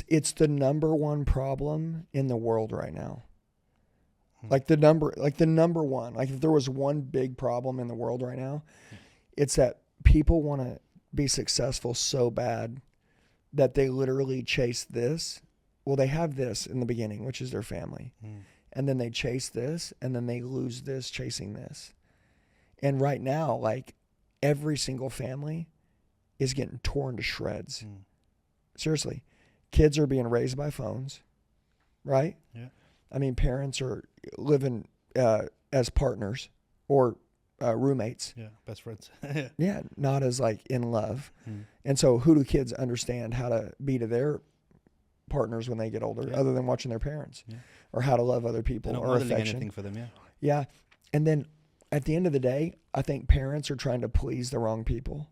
it's the number one problem in the world right now. Like the number one, like if there was one big problem in the world right now, it's that people want to be successful so bad that they literally chase this. Well, they have this in the beginning, which is their family. And then they chase this, and then they lose this chasing this. And right now, like every single family is getting torn to shreds. Seriously. Kids are being raised by phones, right? Yeah. I mean, parents are living as partners or roommates. Yeah, best friends. Yeah, not as like in love. And so who do kids understand how to be to their partners when they get older, other than watching their parents, or how to love other people, They're not or modeling affection? anything for them, Yeah. And then at the end of the day, I think parents are trying to please the wrong people.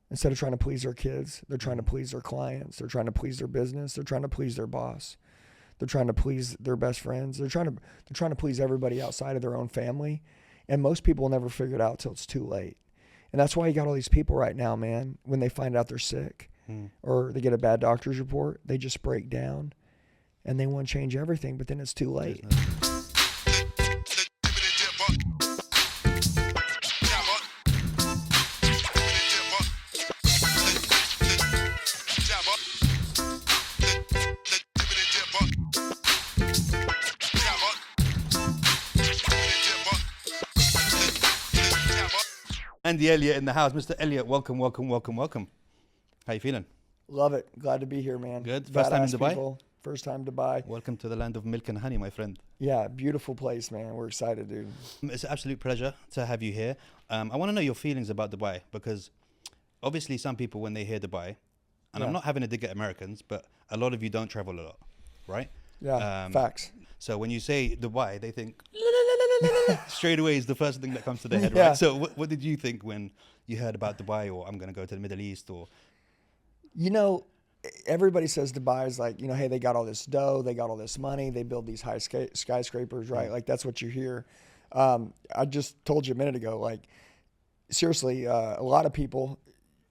Instead of trying to please their kids, they're trying to please their clients. They're trying to please their business. They're trying to please their boss. They're trying to please their best friends. They're trying to please everybody outside of their own family. And most people will never figure it out till it's too late. And that's why you got all these people right now, man, when they find out they're sick or they get a bad doctor's report, they just break down and they want to change everything, but then it's too late. Andy Elliot in the house. Mr. Elliot, welcome. How you feeling? Love it. Glad to be here, man. Good. First time in Dubai? People. First time Dubai. Welcome to the land of milk and honey, my friend. Yeah, beautiful place, man. We're excited, dude. It's an absolute pleasure to have you here. I want to know your feelings about Dubai, because obviously some people, when they hear Dubai, and I'm not having a dig at Americans, but a lot of you don't travel a lot, right? Yeah, facts. So when you say Dubai, they think straight away is the first thing that comes to their head, Yeah. right? So what did you think when you heard about Dubai, or I'm going to go to the Middle East, or... You know, everybody says Dubai is like, you know, hey, they got all this dough, they got all this money, they build these high skyscrapers, right? Like that's what you hear. I just told you a minute ago, like seriously, a lot of people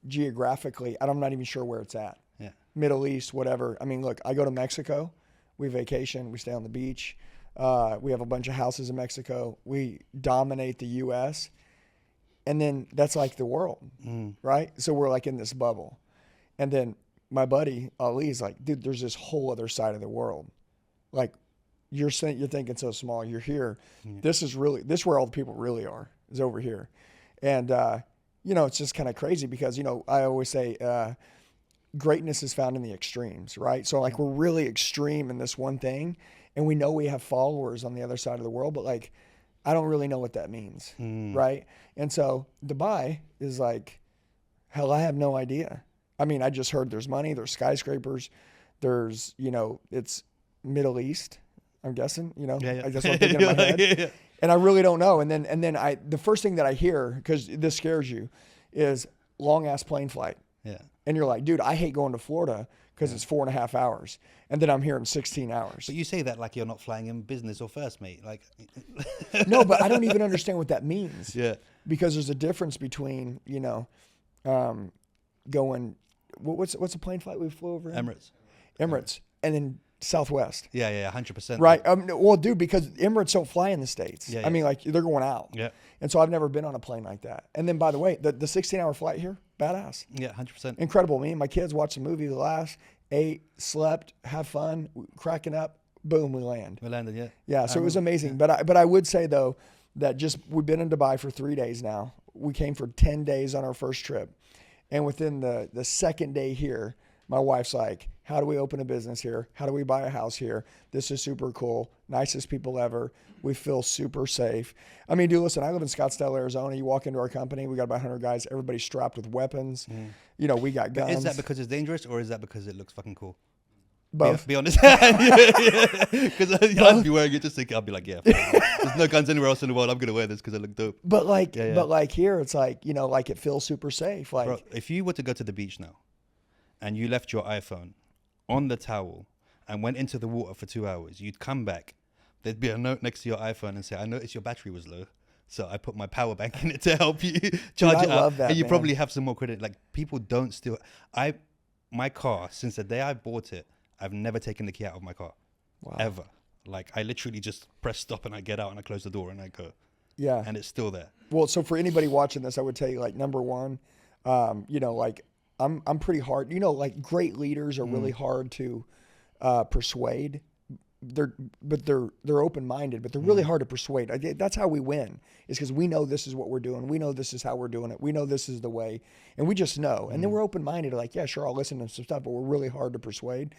geographically, I'm not even sure where it's at. Yeah. Middle East, whatever. I mean, look, I go to Mexico, we vacation, we stay on the beach. We have a bunch of houses in Mexico. We dominate the U.S. And then that's like the world, right? So we're like in this bubble. And then my buddy Ali's like, dude, there's this whole other side of the world. Like you're thinking so small. You're here. This is where all the people really are, is over here. And, you know, it's just kind of crazy because, you know, I always say greatness is found in the extremes, right? So like we're really extreme in this one thing. And we know we have followers on the other side of the world, but like, I don't really know what that means, right? And so Dubai is like, hell, I have no idea. I mean, I just heard there's money, there's skyscrapers, there's, you know, it's Middle East, I'm guessing, you know, Yeah. that's what I'm thinking in my head. Yeah. And I really don't know. And then the first thing that I hear, because this scares you, is long ass plane flight. Yeah. And you're like, dude, I hate going to Florida because it's 4.5 hours. And then I'm here in 16 hours. But you say that like you're not flying in business or first, mate. Like, no, but I don't even understand what that means. Yeah. Because there's a difference between, you know, going, what's a plane flight we flew over? Emirates. And then Southwest. Yeah, 100%. Right. Well, dude, because Emirates don't fly in the States. Yeah, I mean, like they're going out. Yeah. And so I've never been on a plane like that. And then, by the way, the 16-hour flight here, badass. Yeah, 100%. Incredible. Me and my kids watched the movie, laughed, ate, slept, have fun, cracking up. Boom, we land. We landed, yeah. Yeah, so it was amazing. Yeah. But I would say though that we've been in Dubai for 3 days now. We came for 10 days on our first trip, and within the second day here, my wife's like, how do we open a business here? How do we buy a house here? This is super cool. Nicest people ever. We feel super safe. I mean, dude, listen, I live in Scottsdale, Arizona. You walk into our company, we got about 100 guys. Everybody's strapped with weapons. You know, we got guns. Is that because it's dangerous, or is that because it looks fucking cool? Both. Be honest. Because I'd be wearing it just think, I'll be like, yeah, there's no guns anywhere else in the world. I'm going to wear this because I look dope. But like, but like here, it's like, you know, like it feels super safe. Like, bro, if you were to go to the beach now and you left your iPhone on the towel and went into the water for 2 hours, you'd come back. There'd be a note next to your iPhone and say, I noticed your battery was low, so I put my power bank in it to help you charge it up. Love that, and you man. probably have some more credit. Like, people don't steal. My car, since the day I bought it, I've never taken the key out of my car. Wow. Ever. Like, I literally just press stop and I get out and I close the door and I go. Yeah. And it's still there. Well, so for anybody watching this, I would tell you, like, number one, you know, like, I'm pretty hard. You know, like, great leaders are really hard to persuade. They're open-minded, but they're really hard to persuade. That's how we win, is because we know this is what we're doing. We know this is how we're doing it. We know this is the way, and we just know. And then we're open-minded, like, yeah, sure, I'll listen to some stuff, but we're really hard to persuade.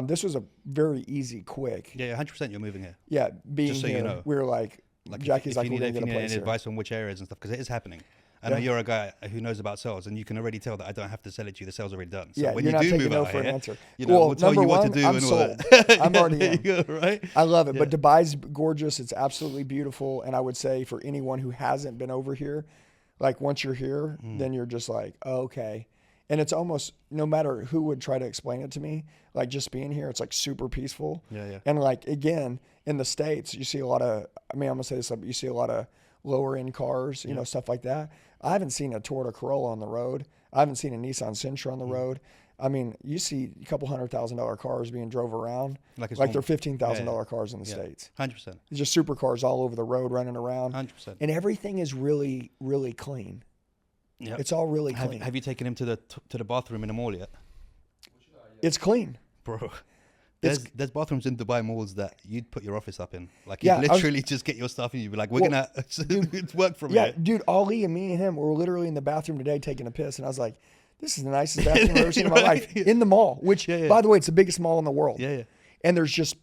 This was a very easy, quick. Yeah, 100% you're moving here. Yeah, being Just so here, you know. we were like Jackie's if like, you we're need, going to if get you a need place any here. advice on which areas and stuff, because it is happening. I know you're a guy who knows about sales, and you can already tell that I don't have to sell it to you. The sale's already done. So Yeah, when you're you not do taking move no out for an here, answer. you know, Well, we'll tell you number what one, to do I'm and all sold. that. I'm already there in. you go, right? I love it, but Dubai's gorgeous. It's absolutely beautiful, and I would say for anyone who hasn't been over here, like once you're here, then you're just like, oh, okay. And it's almost, no matter who would try to explain it to me, like just being here, it's like super peaceful. Yeah. And like, again, in the States, you see a lot of, I mean, I'm gonna say this, but you see a lot of lower end cars, you know, stuff like that. I haven't seen a Toyota Corolla on the road. I haven't seen a Nissan Sentra on the road. I mean, you see a couple $100,000 cars being drove around like they're $15,000 cars in the States. 100%. It's just supercars all over the road running around. 100%. And everything is really, really clean. Yep. It's all really clean. Have you taken him to the bathroom in the mall yet? It's clean. Bro, there's bathrooms in Dubai malls that you'd put your office up in. Like, Yeah, you'd literally just get your stuff and you'd be like, we're going to work from Yeah, here. dude, Ali and me and him were literally in the bathroom today taking a piss. And I was like, this is the nicest bathroom I've ever seen in my life. In the mall, which, by the way, it's the biggest mall in the world. Yeah. And there's just,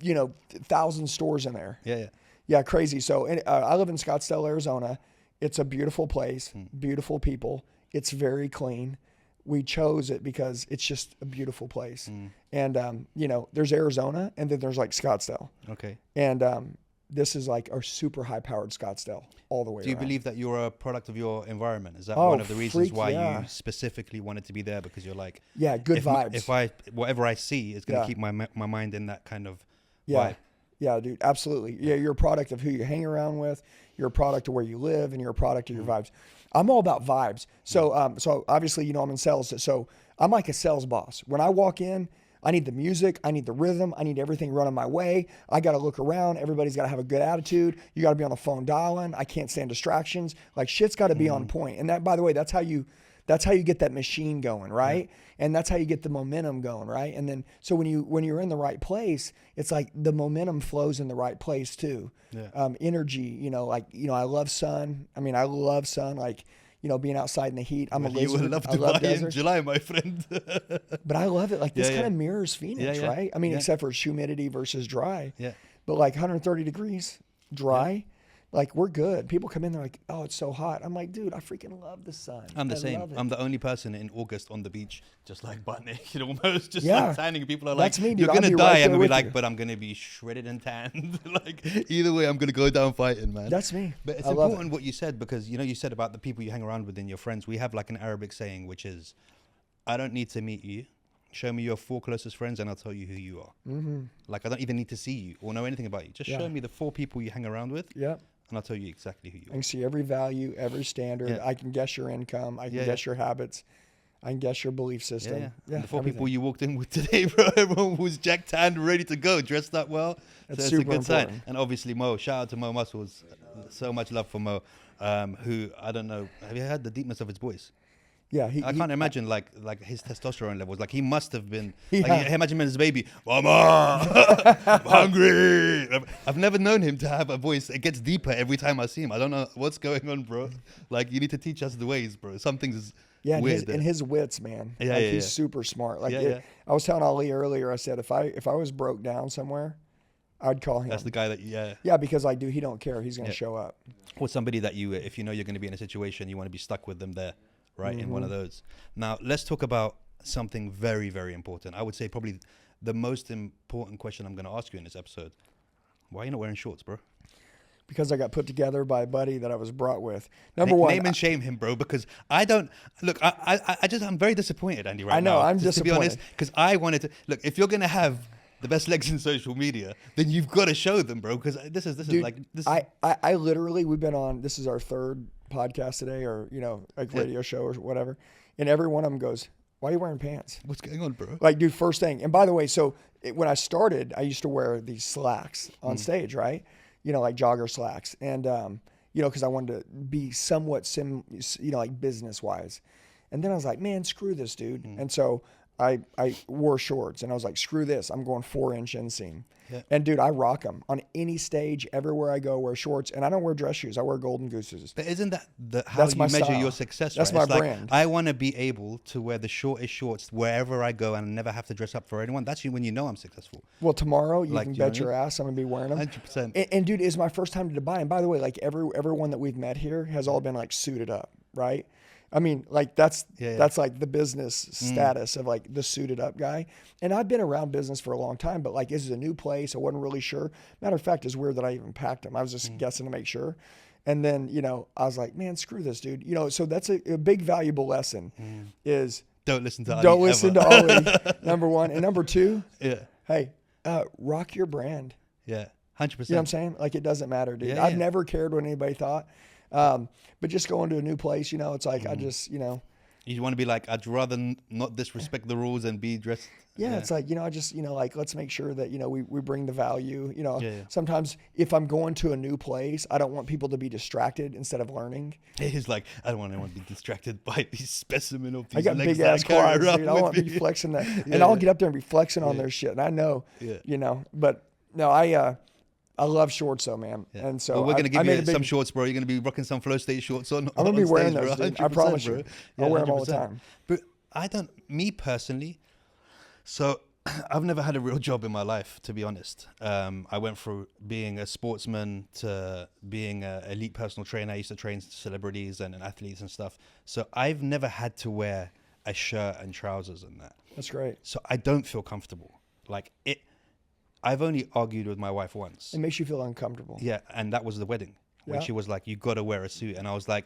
you know, 1,000 stores in there. Yeah. Yeah, crazy. So I live in Scottsdale, Arizona. It's a beautiful place, beautiful people. It's very clean. We chose it because it's just a beautiful place. And, you know, there's Arizona and then there's like Scottsdale. Okay. And this is like our super high powered Scottsdale all the way Do you around. believe that you're a product of your environment? Is that Oh, one of the reasons freak, why yeah. you specifically wanted to be there? Because you're like, Yeah, good vibes. If whatever I see is going to Yeah. keep my mind in that kind of Yeah. vibe. Yeah, dude, absolutely. Yeah, you're a product of who you hang around with. You're a product of where you live, and you're a product of your vibes. I'm all about vibes. So, so obviously, you know, I'm in sales. So I'm like a sales boss. When I walk in, I need the music. I need the rhythm. I need everything running my way. I got to look around. Everybody's got to have a good attitude. You got to be on the phone dialing. I can't stand distractions. Like shit's got to be on point. And that, by the way, that's how you get that machine going, right? And that's how you get the momentum going, right? And then, so when you're in the right place, it's like the momentum flows in the right place too. Yeah. Energy, you know, like, you know, I love sun. I mean, I love sun, like, you know, being outside in the heat. I'm a You lizard. will love I love Dubai in desert. July, my friend. But I love it. Like this Yeah, kind of yeah. mirrors Phoenix, Yeah, yeah. right? I mean, Yeah. except for its humidity versus dry. Yeah. But like 130 degrees, dry, like we're good. People come in, they're like, oh, it's so hot. I'm like, dude, I freaking love the sun. I'm the I same. love it. I'm the only person in August on the beach, just like butt naked almost, just Yeah. like tanning. People are like, That's me, dude. you're I'll going to be die. right I'm there going to be with like, you. but I'm going to be shredded and tanned. Like, either way, I'm going to go down fighting, man. That's me. But it's I love important what you said, because, you know, you said about the people you hang around with and your friends. We have like an Arabic saying, which is, I don't need to meet you. Show me your 4 closest friends and I'll tell you who you are. Mm-hmm. Like, I don't even need to see you or know anything about you. Just Yeah. show me the 4 people you hang around with Yeah. and I'll tell you exactly who you I are. can see every value, every standard. Yeah. I can guess your income. I can Yeah, guess your habits. I can guess your belief system. Yeah. And the 4 everything. people you walked in with today, bro, everyone was jacked tanned, ready to go, dressed up well. That's so it's super a good sign. important. And obviously Mo, shout out to Mo Muscles. So much love for Mo, who, I don't know, have you heard the deepness of his voice? Yeah. I can't imagine like his testosterone levels. Like he must have been. Like, Yeah. imagine him as a baby. Mama, I'm hungry. I've never known him to have a voice. It gets deeper every time I see him. I don't know what's going on, bro. Like you need to teach us the ways, bro. Something's Yeah, and weird. his wits, man. Yeah, like yeah, he's yeah. super smart. Like Yeah, it- yeah. I was telling Ali earlier, I said if I was broke down somewhere, I'd call him. That's the guy that Yeah, because like, dude, he don't care. He's gonna Yeah. show up. or somebody that you, if you know you're going to be in a situation, you want to be stuck with them there, right? In one of Mm-hmm. those. Now, let's talk about something very, very important. I would say probably the most important question I'm going to ask you in this episode. Why are you not wearing shorts, bro? Because I got put together by a buddy that I was brought with. Number one, Name and shame him, bro, because I don't look. I'm very disappointed, Andy. Right I know, now, I'm to be honest, disappointed. because I wanted to look. If you're gonna have the best legs in social media, then you've got to show them, bro. Because this is dude, like this. I literally, we've been on, this is our 3rd podcast today, or, you know, like radio show or whatever. And every one of them goes, Why are you wearing pants? What's going on, bro? Like, dude, first thing. And by the way, so when I started, I used to wear these slacks on stage, right? Like jogger slacks. And, because I wanted to be somewhat like business wise. And then I was like, man, screw this, dude. And so I wore shorts and I was like, screw this. I'm going 4-inch inseam. Yeah. And dude, I rock them on any stage, everywhere I go, I wear shorts, and I don't wear dress shoes. I wear Golden Gooses. But isn't that how you measure style. Your success? That's right? my brand. I want to be able to wear the shortest shorts wherever I go and never have to dress up for anyone. That's when you know I'm successful. Well, tomorrow you can bet your ass I'm gonna be wearing them. 100%. And dude, it's my first time to Dubai. And by the way, like everyone that we've met here has all been like suited up, right? I mean, like that's like the business status of like the suited up guy. And I've been around business for a long time, but like this is a new place. I wasn't really sure. Matter of fact, it's weird that I even packed them. I was just guessing to make sure. And then, I was like, man, screw this, dude. So that's a big valuable lesson is don't listen to Ali, number one. And number two, hey, rock your brand. Yeah, 100%. You know what I'm saying? Like it doesn't matter, dude. I've never cared what anybody thought. But just going to a new place, it's like, I just, You want to be like, I'd rather not disrespect the rules and be dressed. Yeah, it's like, I just, like, let's make sure that, we bring the value, Sometimes if I'm going to a new place, I don't want people to be distracted instead of learning. It's like, I don't want anyone to be distracted by these specimen of these I got legs big ass quads, dude. I want to be flexing that. And I'll get up there and be flexing on their shit. And I know, but no, I love shorts though, man. Yeah. And so we're going to give you some shorts, bro. You're going to be rocking some Flow State shorts on. I'm going to be wearing those, dude. I promise you. I'll wear them all the time. But me personally, so I've never had a real job in my life, to be honest. I went through being a sportsman to being an elite personal trainer. I used to train celebrities and athletes and stuff. So I've never had to wear a shirt and trousers and that. That's great. So I don't feel comfortable. I've only argued with my wife once. It makes you feel uncomfortable. Yeah, and that was the wedding. When she was like, you got to wear a suit. And I was like,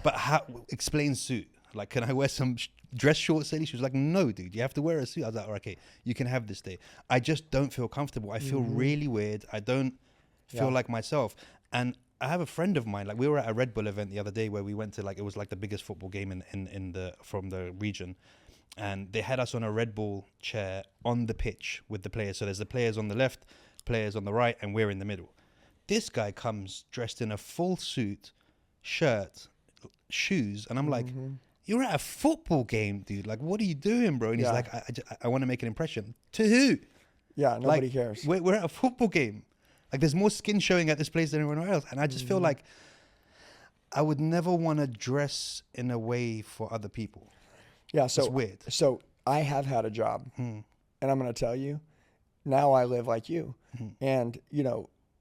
but how, explain suit. Like, can I wear some dress shorts, Sadie? She was like, no, dude, you have to wear a suit. I was like, okay, you can have this day. I just don't feel comfortable. I feel really weird. I don't feel like myself. And I have a friend of mine, like we were at a Red Bull event the other day where we went to it was like the biggest football game from the region. And they had us on a Red Bull chair on the pitch with the players. So there's the players on the left, players on the right, and we're in the middle. This guy comes dressed in a full suit, shirt, shoes, and I'm like, you're at a football game, dude. Like, what are you doing, bro? And he's like, I want to make an impression. To who? Yeah, nobody cares. We're at a football game. Like, there's more skin showing at this place than anywhere else. And I just feel like I would never want to dress in a way for other people. Yeah, so it's weird. So I have had a job, and I'm going to tell you, now I live like you. And,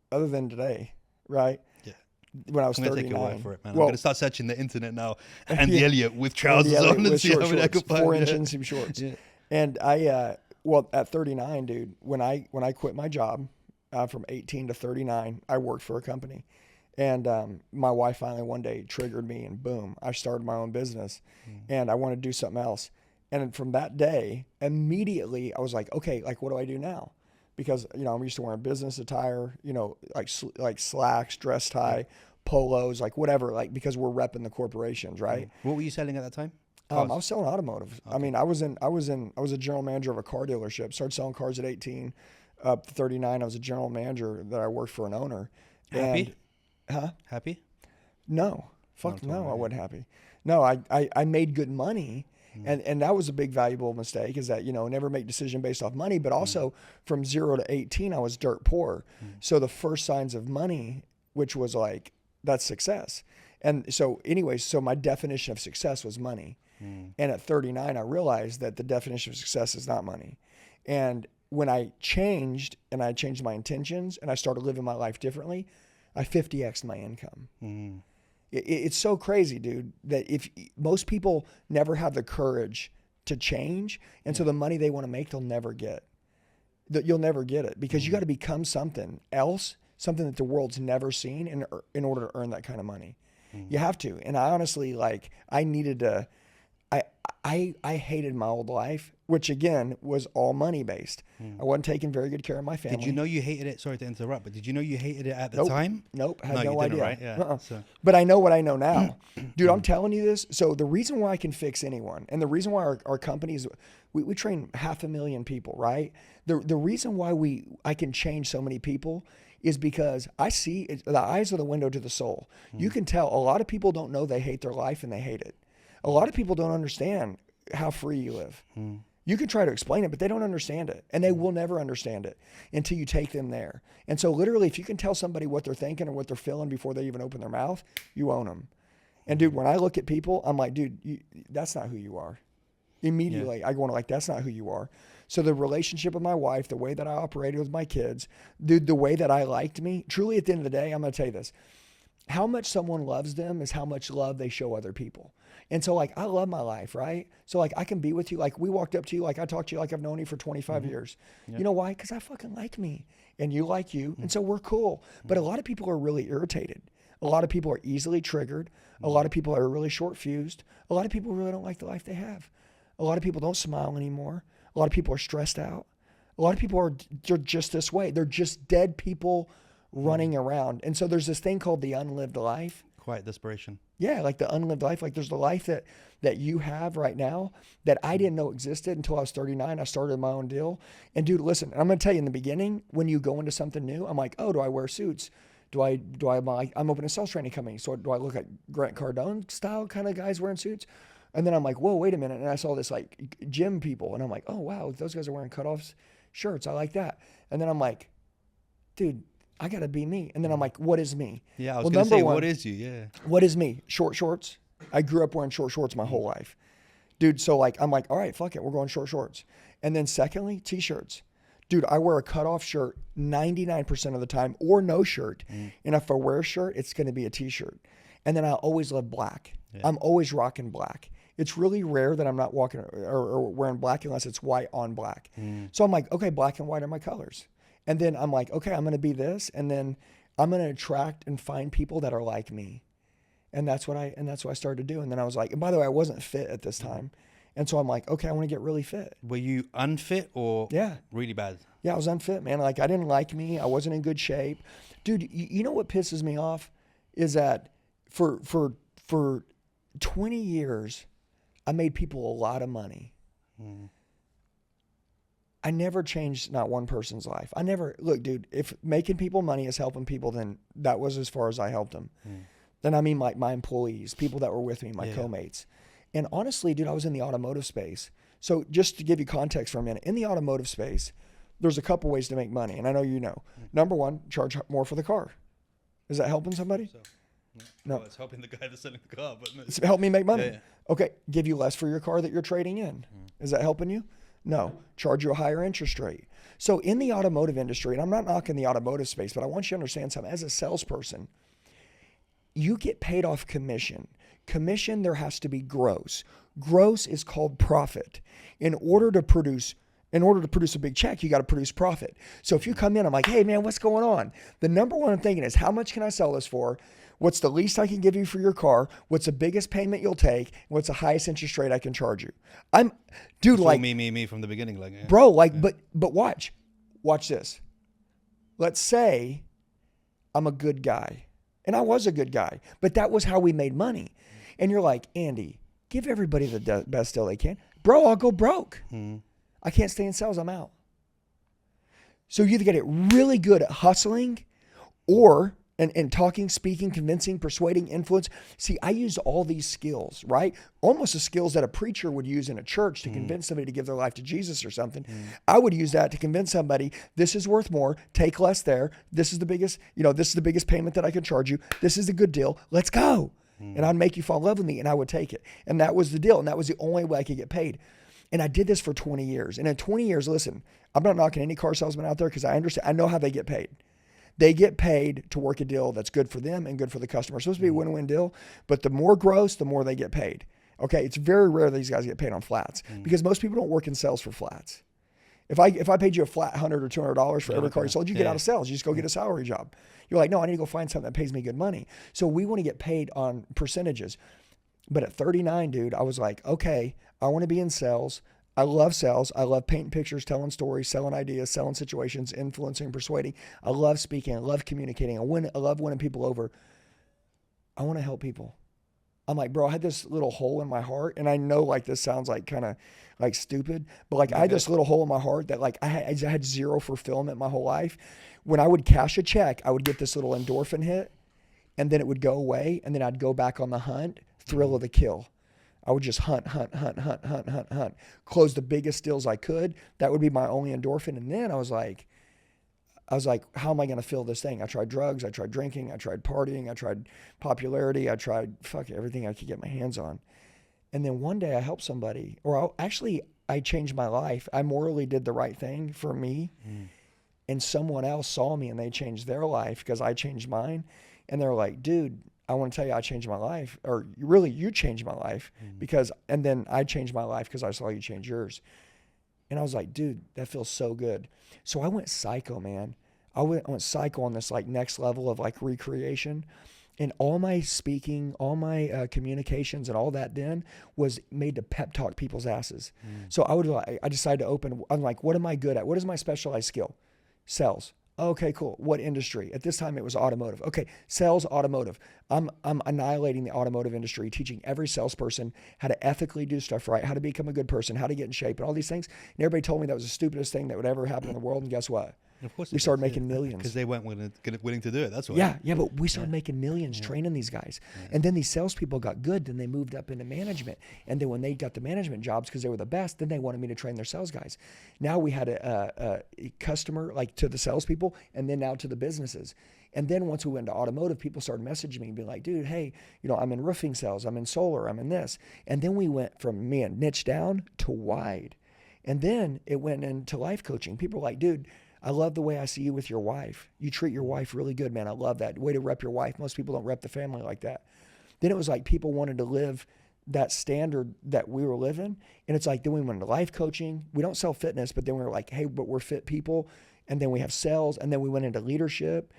other than today, right? Yeah. When I was 39. I'm going to take your word for it, man. I'm going to start searching the internet now and the Elliot with trousers on and see how many I can find. 4-inch inseam shorts. Yeah. And at 39, dude, when I quit my job from 18 to 39, I worked for a company. And my wife finally one day triggered me, and boom, I started my own business, and I wanted to do something else. And from that day, immediately I was like, okay, like what do I do now? Because I'm used to wearing business attire, like slacks, dress tie, polos, like whatever, like because we're repping the corporations, right? What were you selling at that time? I was selling automotive. Okay. I mean, I was a general manager of a car dealership. Started selling cars at 18, up to 39. I was a general manager that I worked for an owner. Happy? Happy? No. Fuck no, I wasn't happy. No, I made good money, and that was a big valuable mistake, is that, never make decision based off money, but also from 0 to 18, I was dirt poor. So the first signs of money, which was like, that's success. And so anyways, so my definition of success was money. And at 39, I realized that the definition of success is not money. And when I changed my intentions and I started living my life differently, I 50x'd my income. It's so crazy, dude, that if most people never have the courage to change, and so the money they want to make, they'll never get. You'll never get it, because you got to become something else, something that the world's never seen in order to earn that kind of money. You have to. And I honestly, I needed to I hated my old life, which again was all money based. I wasn't taking very good care of my family. Did you know you hated it? Sorry to interrupt, but did you know you hated it at the Nope. time? Nope. Had No, no you didn't, idea. right? Yeah. So- But I know what I know now. Dude, I'm telling you this. So the reason why I can fix anyone, and the reason why our companies, we train 500,000 people, right? The reason why I can change so many people is because I see the eyes are the window to the soul. You can tell a lot of people don't know they hate their life and they hate it. A lot of people don't understand how free you live. You can try to explain it, but they don't understand it. And they will never understand it until you take them there. And so literally, if you can tell somebody what they're thinking or what they're feeling before they even open their mouth, you own them. And dude, when I look at people, I'm like, dude, that's not who you are. Immediately, I go on like, that's not who you are. So the relationship with my wife, the way that I operated with my kids, dude, the way that I liked me, truly at the end of the day, I'm going to tell you this. How much someone loves them is how much love they show other people. And so like, I love my life, right? So like, I can be with you. Like we walked up to you, like I talked to you like I've known you for 25 years. Yep. You know why? Because I fucking like me and you like you. And so we're cool. But a lot of people are really irritated. A lot of people are easily triggered. A lot of people are really short fused. A lot of people really don't like the life they have. A lot of people don't smile anymore. A lot of people are stressed out. A lot of people they're just this way. They're just dead people running around. And so there's this thing called the unlived life. Quiet desperation. Yeah, like the unlived life. Like there's the life that you have right now that I didn't know existed until I was 39. I started my own deal. And dude, listen, I'm going to tell you in the beginning, when you go into something new, I'm like, oh, do I wear suits? I'm opening a sales training company. So do I look like Grant Cardone style kind of guys wearing suits? And then I'm like, whoa, wait a minute. And I saw this like gym people and I'm like, oh, wow, those guys are wearing cutoffs shirts. I like that. And then I'm like, dude, I got to be me. And then I'm like, what is me? Yeah, I was going to say, what is you? Yeah. What is me? Short shorts. I grew up wearing short shorts my whole life. Dude, so like, I'm like, all right, fuck it. We're going short shorts. And then secondly, t-shirts. Dude, I wear a cutoff shirt 99% of the time or no shirt. And if I wear a shirt, it's going to be a t-shirt. And then I always love black. Yeah. I'm always rocking black. It's really rare that I'm not walking or wearing black unless it's white on black. So I'm like, okay, black and white are my colors. And then I'm like, okay, I'm going to be this. And then I'm going to attract and find people that are like me. And that's what I started to do. And then I was like, and by the way, I wasn't fit at this time. And so I'm like, okay, I want to get really fit. Were you unfit or really bad? Yeah, I was unfit, man. Like I didn't like me. I wasn't in good shape. Dude, you know what pisses me off is that for 20 years, I made people a lot of money. I never changed not one person's life. Look, dude, if making people money is helping people, then that was as far as I helped them. Then I mean like my employees, people that were with me, my co-mates. And honestly, dude, I was in the automotive space. So just to give you context for a minute, in the automotive space, there's a couple ways to make money. And I know you know. Number one, charge more for the car. Is that helping somebody? No. Well, it's helping the guy that's selling the car. But no. It's help me make money. Yeah. Okay, give you less for your car that you're trading in. Is that helping you? No. Charge you a higher interest rate. So in the automotive industry, and I'm not knocking the automotive space, but I want you to understand something. As a salesperson, you get paid off commission. Commission, there has to be gross. Gross is called profit. In order to produce a big check, you got to produce profit. So if you come in, I'm like, hey man, what's going on? The number one I'm thinking is, how much can I sell this for? What's the least I can give you for your car? What's the biggest payment you'll take? What's the highest interest rate I can charge you? Dude, it's like me from the beginning, like yeah. Bro, like, yeah. but watch this. Let's say I'm a good guy, and I was a good guy, but that was how we made money. And you're like, Andy, give everybody the best deal they can, bro. I'll go broke. I can't stay in sales. I'm out. So you either get it really good at hustling, or and talking, speaking, convincing, persuading, influence. See, I used all these skills, right? Almost the skills that a preacher would use in a church to convince somebody to give their life to Jesus or something. I would use that to convince somebody, this is worth more, take less there. This is the biggest payment that I can charge you. This is a good deal. Let's go. And I'd make you fall in love with me, and I would take it. And that was the deal. And that was the only way I could get paid. And I did this for 20 years. And in 20 years, listen, I'm not knocking any car salesman out there because I understand. I know how they get paid. They get paid to work a deal that's good for them and good for the customer. It's supposed to be a win-win deal, but the more gross, the more they get paid. Okay, it's very rare that these guys get paid on flats because most people don't work in sales for flats. If I paid you a flat $100 or $200 for every car you sold, you get out of sales. You just go get a salary job. You're like, no, I need to go find something that pays me good money. So we want to get paid on percentages. But at 39, dude, I was like, okay, I want to be in sales. I love sales. I love painting pictures, telling stories, selling ideas, selling situations, influencing, persuading. I love speaking. I love communicating. I love winning people over. I want to help people. I'm like, bro, I had this little hole in my heart, and I know like this sounds like kind of like stupid, but like I had this little hole in my heart that like I had zero fulfillment my whole life. When I would cash a check, I would get this little endorphin hit, and then it would go away, and then I'd go back on the hunt, thrill of the kill. I would just hunt, close the biggest deals I could. That would be my only endorphin. And then I was like, how am I going to fill this thing? I tried drugs. I tried drinking. I tried partying. I tried popularity. I tried everything I could get my hands on. And then one day I helped somebody, or I changed my life. I morally did the right thing for me. And someone else saw me and they changed their life because I changed mine. And they're like, dude, I want to tell you I changed my life, or really you changed my life and then I changed my life because I saw you change yours. And I was like, dude, that feels so good. So I went psycho, man. I went psycho on this like next level of like recreation, and all my speaking, all my communications and all that then was made to pep talk people's asses. So I decided to open, I'm like, what am I good at? What is my specialized skill? Sales. Okay, cool. What industry? At this time, it was automotive. Okay, sales, automotive. I'm annihilating the automotive industry, teaching every salesperson how to ethically do stuff right, how to become a good person, how to get in shape, and all these things. And everybody told me that was the stupidest thing that would ever happen in the world. And guess what? Of course we started making millions. Because they weren't willing to do it. That's why. Yeah, but we started making millions training these guys. And then these salespeople got good. Then they moved up into management. And then when they got the management jobs because they were the best, then they wanted me to train their sales guys. Now we had a customer, like to the salespeople, and then now to the businesses. And then once we went to automotive, people started messaging me and being like, dude, hey, I'm in roofing sales, I'm in solar, I'm in this. And then we went from niche down to wide. And then it went into life coaching. People were like, dude, I love the way I see you with your wife. You treat your wife really good, man. I love that. Way to rep your wife. Most people don't rep the family like that. Then it was like people wanted to live that standard that we were living. And it's like, then we went into life coaching. We don't sell fitness, but then we were like, hey, but we're fit people. And then we have sales. And then we went into leadership.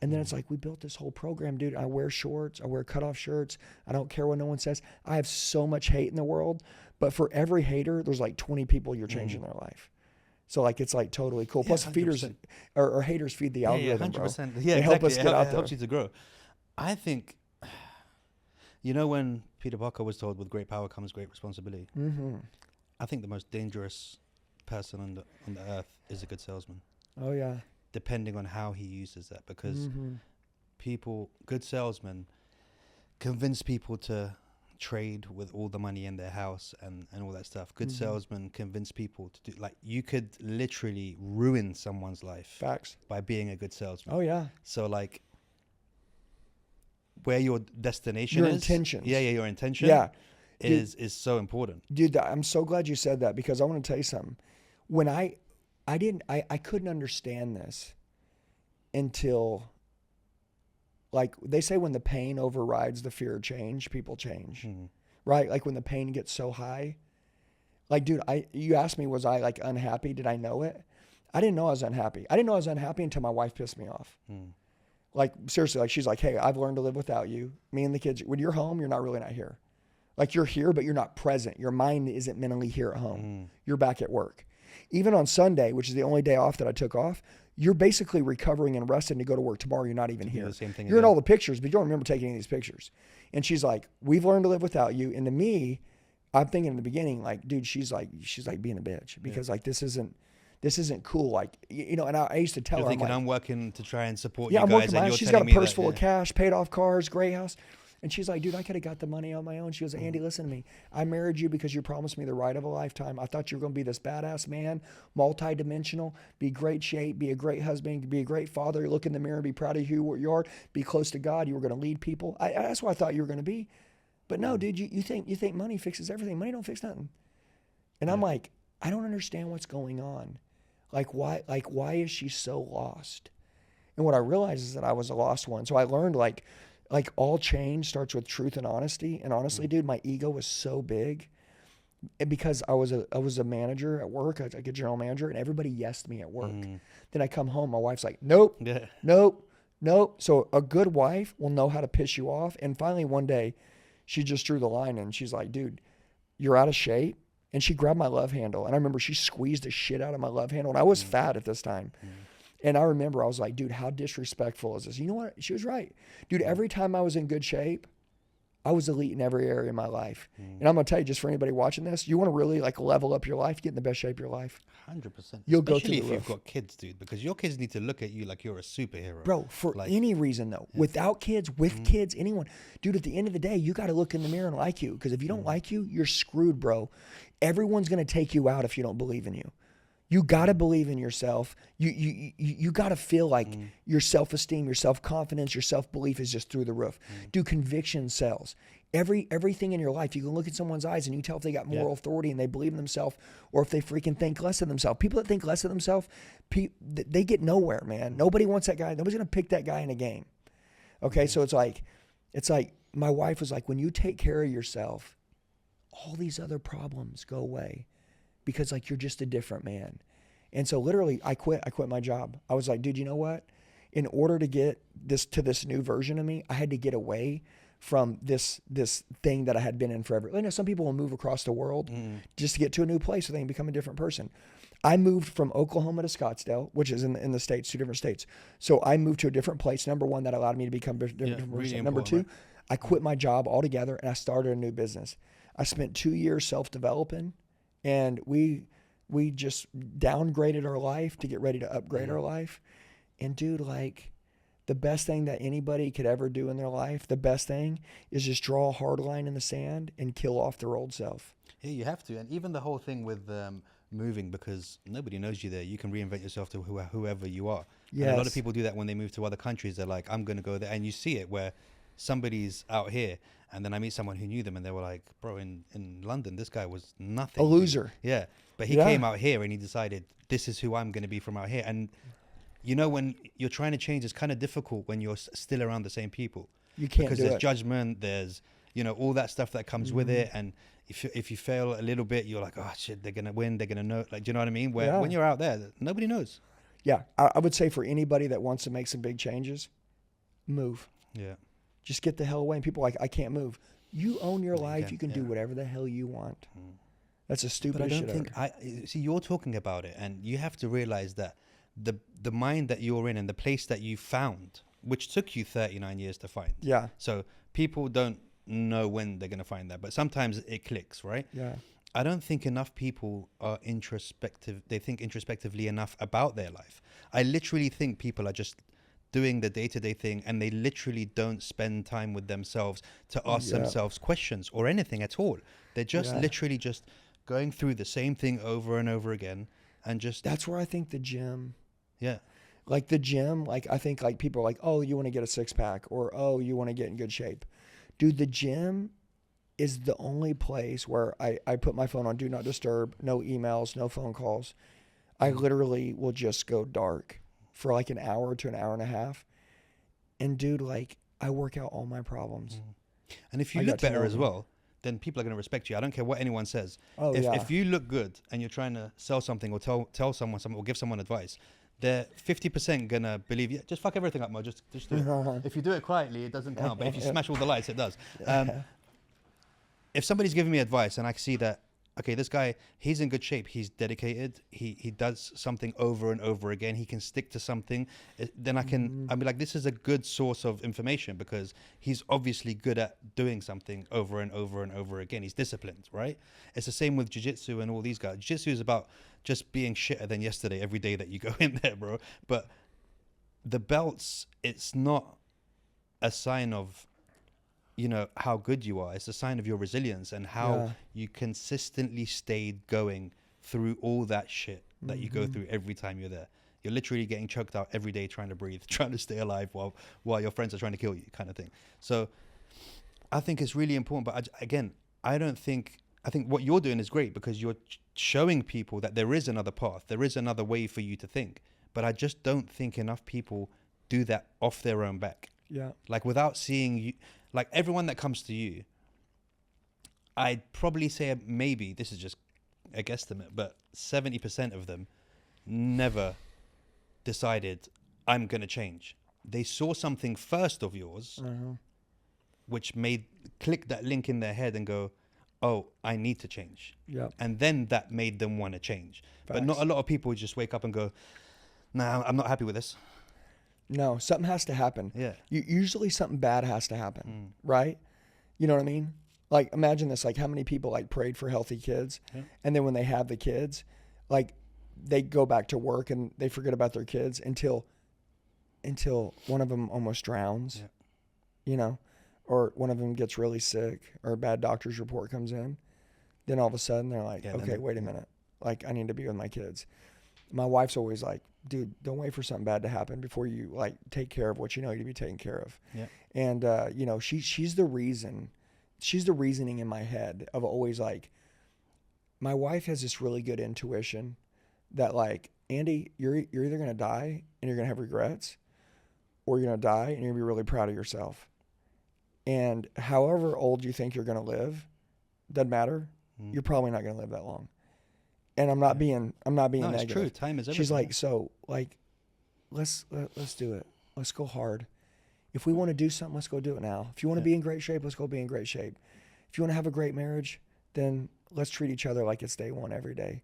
And then it's like, we built this whole program, dude. I wear shorts. I wear cutoff shirts. I don't care what no one says. I have so much hate in the world. But for every hater, there's like 20 people you're changing their life. So like it's like totally cool. Plus feeders or haters feed the algorithm, 100%. Bro. Yeah, they help us get out there. It helps you to grow. I think, when Peter Parker was told, with great power comes great responsibility. I think the most dangerous person on the earth is a good salesman. Oh yeah. Depending on how he uses that, because good salesmen convince people to trade with all the money in their house and all that stuff. Good salesmen convince people to do, like, you could literally ruin someone's life. Facts. By being a good salesman. Oh yeah. So like, where your destination your is. Intentions. Yeah, your intention. Yeah. Is so important. Dude, I'm so glad you said that, because I want to tell you something. When I couldn't understand this until, like they say, when the pain overrides the fear of change, people change, right? Like when the pain gets so high, like, dude, you asked me, was I like unhappy? Did I know it? I didn't know I was unhappy. I didn't know I was unhappy until my wife pissed me off. Like seriously, like she's like, hey, I've learned to live without you. Me and the kids, when you're home, you're not really not here. Like you're here, but you're not present. Your mind isn't mentally here at home. You're back at work. Even on Sunday, which is the only day off that I took off, you're basically recovering and resting to go to work tomorrow. You're not even here. The same thing you're in all the pictures, but you don't remember taking any of these pictures. And she's like, we've learned to live without you. And to me, I'm thinking in the beginning, like, dude, she's like being a bitch, because like, this isn't cool. Like, and I used to tell her, thinking, I'm like, I'm working to try and support you I'm guys. working And she's got a purse full of cash, paid off cars, great house. And she's like, dude, I could have got the money on my own. She goes, Andy, listen to me. I married you because you promised me the ride of a lifetime. I thought you were going to be this badass man, multi-dimensional, be great shape, be a great husband, be a great father. Look in the mirror, be proud of who you are, be close to God. You were going to lead people. That's what I thought you were going to be. But no, dude, you think money fixes everything. Money don't fix nothing. And I'm like, I don't understand what's going on. Like, why is she so lost? And what I realized is that I was a lost one. So I learned like all change starts with truth and honesty. And honestly, dude, my ego was so big, and because I was a manager at work, like a general manager, and everybody yesed me at work. Then I come home, my wife's like, nope, nope. So a good wife will know how to piss you off. And finally one day she just drew the line and she's like, dude, you're out of shape. And she grabbed my love handle. And I remember she squeezed the shit out of my love handle. And I was fat at this time. And I remember I was like, dude, how disrespectful is this? You know what? She was right. Dude, every time I was in good shape, I was elite in every area of my life. And I'm going to tell you, just for anybody watching this, you want to really like level up your life, get in the best shape of your life. 100%. You'll go Especially through if the you've roof. got kids, dude, because your kids need to look at you like you're a superhero. Bro, for like, any reason though, without kids, with kids, anyone. Dude, at the end of the day, you got to look in the mirror and like you. Because if you don't like you, you're screwed, bro. Everyone's going to take you out if you don't believe in you. You got to believe in yourself. You got to feel like your self-esteem, your self-confidence, your self-belief is just through the roof. Dude, conviction sells. Everything in your life, you can look at someone's eyes and you tell if they got moral authority and they believe in themselves or if they freaking think less of themselves. People that think less of themselves, they get nowhere, man. Nobody wants that guy. Nobody's going to pick that guy in a game. Okay, so it's like my wife was like, when you take care of yourself, all these other problems go away because like you're just a different man. And so literally I quit my job. I was like, dude, you know what? In order to get this new version of me, I had to get away from this thing that I had been in forever. You know, some people will move across the world just to get to a new place so they can become a different person. I moved from Oklahoma to Scottsdale, which is in the States, 2 different states. So I moved to a different place. Number one, that allowed me to become a different person. Really Number two, right? I quit my job altogether and I started a new business. I spent 2 years self-developing, and we just downgraded our life to get ready to upgrade our life. And dude, like, the best thing that anybody could ever do in their life, the best thing is just draw a hard line in the sand and kill off their old self. Yeah, you have to. And even the whole thing with moving, because nobody knows you there, you can reinvent yourself to whoever you are. Yes. And a lot of people do that when they move to other countries. They're like, I'm going to go there. And you see it where somebody's out here, and then I meet someone who knew them and they were like, bro, in London, this guy was nothing. A loser. Yeah. But he came out here and he decided, this is who I'm going to be from out here. And you know, when you're trying to change, it's kind of difficult when you're still around the same people. You can't because do there's it. judgment, there's, you know, all that stuff that comes with it. And if you fail a little bit, you're like, oh shit, they're going to win. They're going to know. Like, do you know what I mean? Where when you're out there, nobody knows. Yeah. I would say for anybody that wants to make some big changes, move. Yeah. Just get the hell away. And people are like, I can't move. You own your life. You can do yeah. whatever the hell you want. That's the But I stupidest don't shit think ever. see, you're talking about it, and you have to realize that the mind that you're in and the place that you found, which took you 39 years to find. Yeah. So people don't know when they're going to find that, but sometimes it clicks, right? Yeah. I don't think enough people are introspective. They think introspectively enough about their life. I literally think people are just doing the day-to-day thing, and they literally don't spend time with themselves to ask themselves questions or anything at all. They're just literally just going through the same thing over and over again, and just That's where I think the gym, yeah. like the gym, like I think like people are like, oh, you want to get a 6-pack, or oh, you want to get in good shape. Dude, the gym is the only place where I put my phone on do not disturb, no emails, no phone calls. I literally will just go dark for like an hour to an hour and a half. And dude, like I work out all my problems. And if you look better as well, then people are going to respect you. I don't care what anyone says. Oh, if you look good and you're trying to sell something or tell someone something or give someone advice, they're 50% going to believe you. Just fuck everything up, Mo. Just do it. If you do it quietly, it doesn't count. But if you smash all the lights, it does. If somebody's giving me advice and I see that, okay, this guy, he's in good shape, he's dedicated, he does something over and over again, he can stick to something, then I'll be like, this is a good source of information because he's obviously good at doing something over and over and over again. He's disciplined, right? It's the same with jiu-jitsu and all these guys. Jiu-jitsu is about just being shitter than yesterday every day that you go in there, bro. But the belts, it's not a sign of, you know, how good you are. It's a sign of your resilience and how you consistently stayed going through all that shit that you go through every time you're there. You're literally getting choked out every day trying to breathe, trying to stay alive while your friends are trying to kill you, kind of thing. So I think it's really important. But I think what you're doing is great because you're showing people that there is another path. There is another way for you to think. But I just don't think enough people do that off their own back. Yeah. Like without seeing you, like everyone that comes to you, I'd probably say maybe, this is just a guesstimate, but 70% of them never decided, I'm going to change. They saw something first of yours, which made click that link in their head and go, oh, I need to change. Yep. And then that made them want to change. But not a lot of people just wake up and go, nah, I'm not happy with this. No, something has to happen. Yeah. Usually something bad has to happen, right? You know what I mean? Like, imagine this, like how many people like prayed for healthy kids. Yeah. And then when they have the kids, like they go back to work and they forget about their kids until one of them almost drowns, you know, or one of them gets really sick or a bad doctor's report comes in. Then all of a sudden they're like, okay, wait a minute. Like, I need to be with my kids. My wife's always like, dude, don't wait for something bad to happen before you like take care of what you know you to be taken care of. Yeah. And, you know, she's the reasoning in my head of always like, my wife has this really good intuition that like, Andy, you're either going to die and you're going to have regrets, or you're going to die and you're going to be really proud of yourself. And however old you think you're going to live, doesn't matter. You're probably not going to live that long. And I'm not being No, negative. it's true. Time is everything. She's like, so like, let's do it. Let's go hard. If we want to do something, let's go do it now. If you want to be in great shape, let's go be in great shape. If you want to have a great marriage, then let's treat each other like it's day one every day.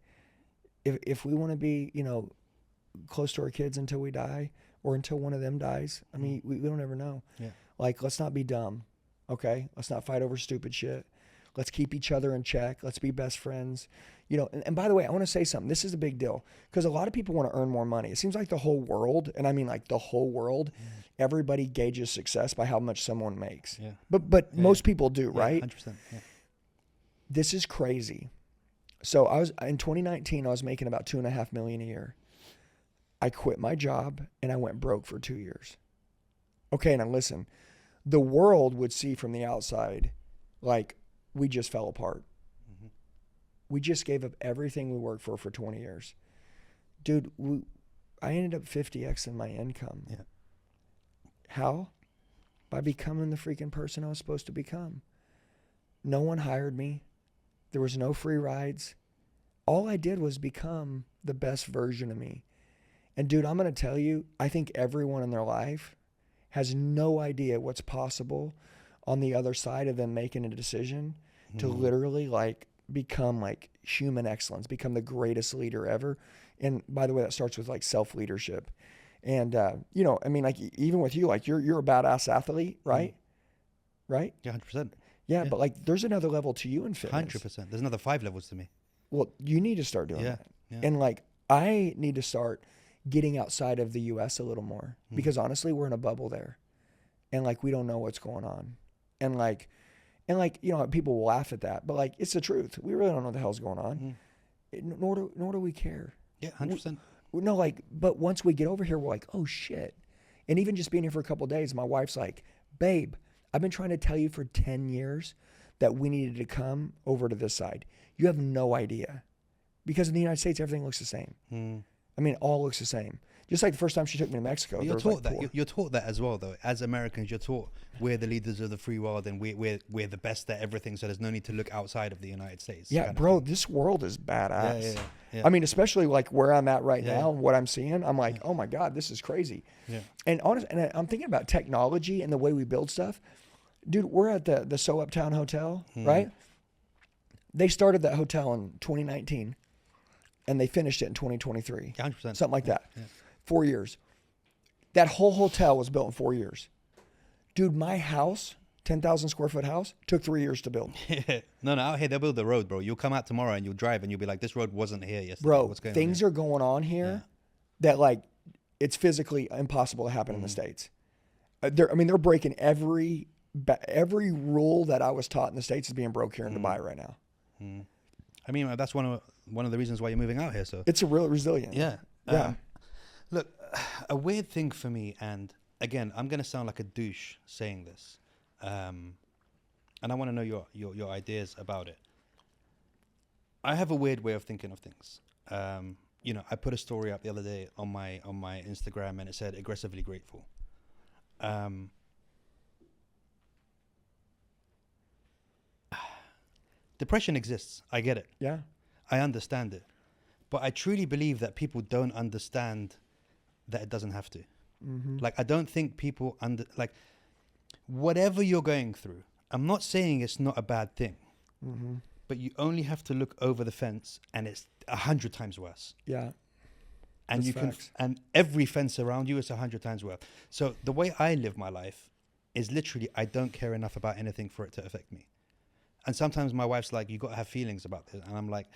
If we want to be, you know, close to our kids until we die or until one of them dies, I mean, we don't ever know. Yeah. Like, let's not be dumb, okay? Let's not fight over stupid shit. Let's keep each other in check. Let's be best friends. You know, and by the way, I want to say something. This is a big deal because a lot of people want to earn more money. It seems like the whole world, and I mean like the whole world, everybody gauges success by how much someone makes. Yeah. But most people do, right? 100%. Yeah. This is crazy. So in 2019, I was making about $2.5 million a year. I quit my job and I went broke for 2 years. Okay, now listen, the world would see from the outside like we just fell apart. We just gave up everything we worked for 20 years. Dude, I ended up 50x in my income. Yeah. How? By becoming the freaking person I was supposed to become. No one hired me. There was no free rides. All I did was become the best version of me. And dude, I'm going to tell you, I think everyone in their life has no idea what's possible on the other side of them making a decision to literally like become like human excellence, become the greatest leader ever. And by the way, that starts with like self-leadership. And, you know, I mean, like even with you, like you're a badass athlete, right? Right? Yeah, 100%. Yeah, but like there's another level to you in fitness. 100%. There's another 5 levels to me. Well, you need to start doing that. Yeah. And like, I need to start getting outside of the US a little more because honestly, we're in a bubble there and like, we don't know what's going on. And like, you know, people will laugh at that, but like, it's the truth. We really don't know what the hell's going on. Nor do we care. Yeah, 100%. No, like, but once we get over here, we're like, oh shit. And even just being here for a couple of days, my wife's like, babe, I've been trying to tell you for 10 years that we needed to come over to this side. You have no idea. Because in the United States, everything looks the same. I mean, it all looks the same. Just like the first time she took me to Mexico. You're taught that. You're taught that as well, though. As Americans, you're taught we're the leaders of the free world and we're the best at everything. So there's no need to look outside of the United States. Yeah, bro, this world is badass. Yeah. I mean, especially like where I'm at right now and what I'm seeing, I'm like, oh my God, this is crazy. Yeah. And honestly, and I'm thinking about technology and the way we build stuff. Dude, we're at the So Uptown Hotel, right? They started that hotel in 2019 and they finished it in 2023. 100%. Something like that. Yeah. 4 years. That whole hotel was built in 4 years. Dude, my house, 10,000 square foot house, took 3 years to build. No, out here, they'll build the road, bro. You'll come out tomorrow and you'll drive and you'll be like, this road wasn't here yesterday. Bro, what's going things on are going on here that like, it's physically impossible to happen in the States. They're breaking every rule that I was taught in the States is being broke here in Dubai right now. I mean, that's one of the reasons why you're moving out here. So it's a real resilient. Yeah. Yeah. Look, a weird thing for me, and again, I'm going to sound like a douche saying this, and I want to know your ideas about it. I have a weird way of thinking of things. You know, I put a story up the other day on my Instagram, and it said aggressively grateful. Depression exists. I get it. Yeah. I understand it. But I truly believe that people don't understand that it doesn't have to. Like, I don't think people whatever you're going through, I'm not saying it's not a bad thing, Mm-hmm. but you only have to look over the fence and it's 100 times worse. Yeah. And That's you can, facts. and every fence around you is 100 times worse. So the way I live my life is literally, I don't care enough about anything for it to affect me. And sometimes my wife's like, you got to have feelings about this. And I'm like,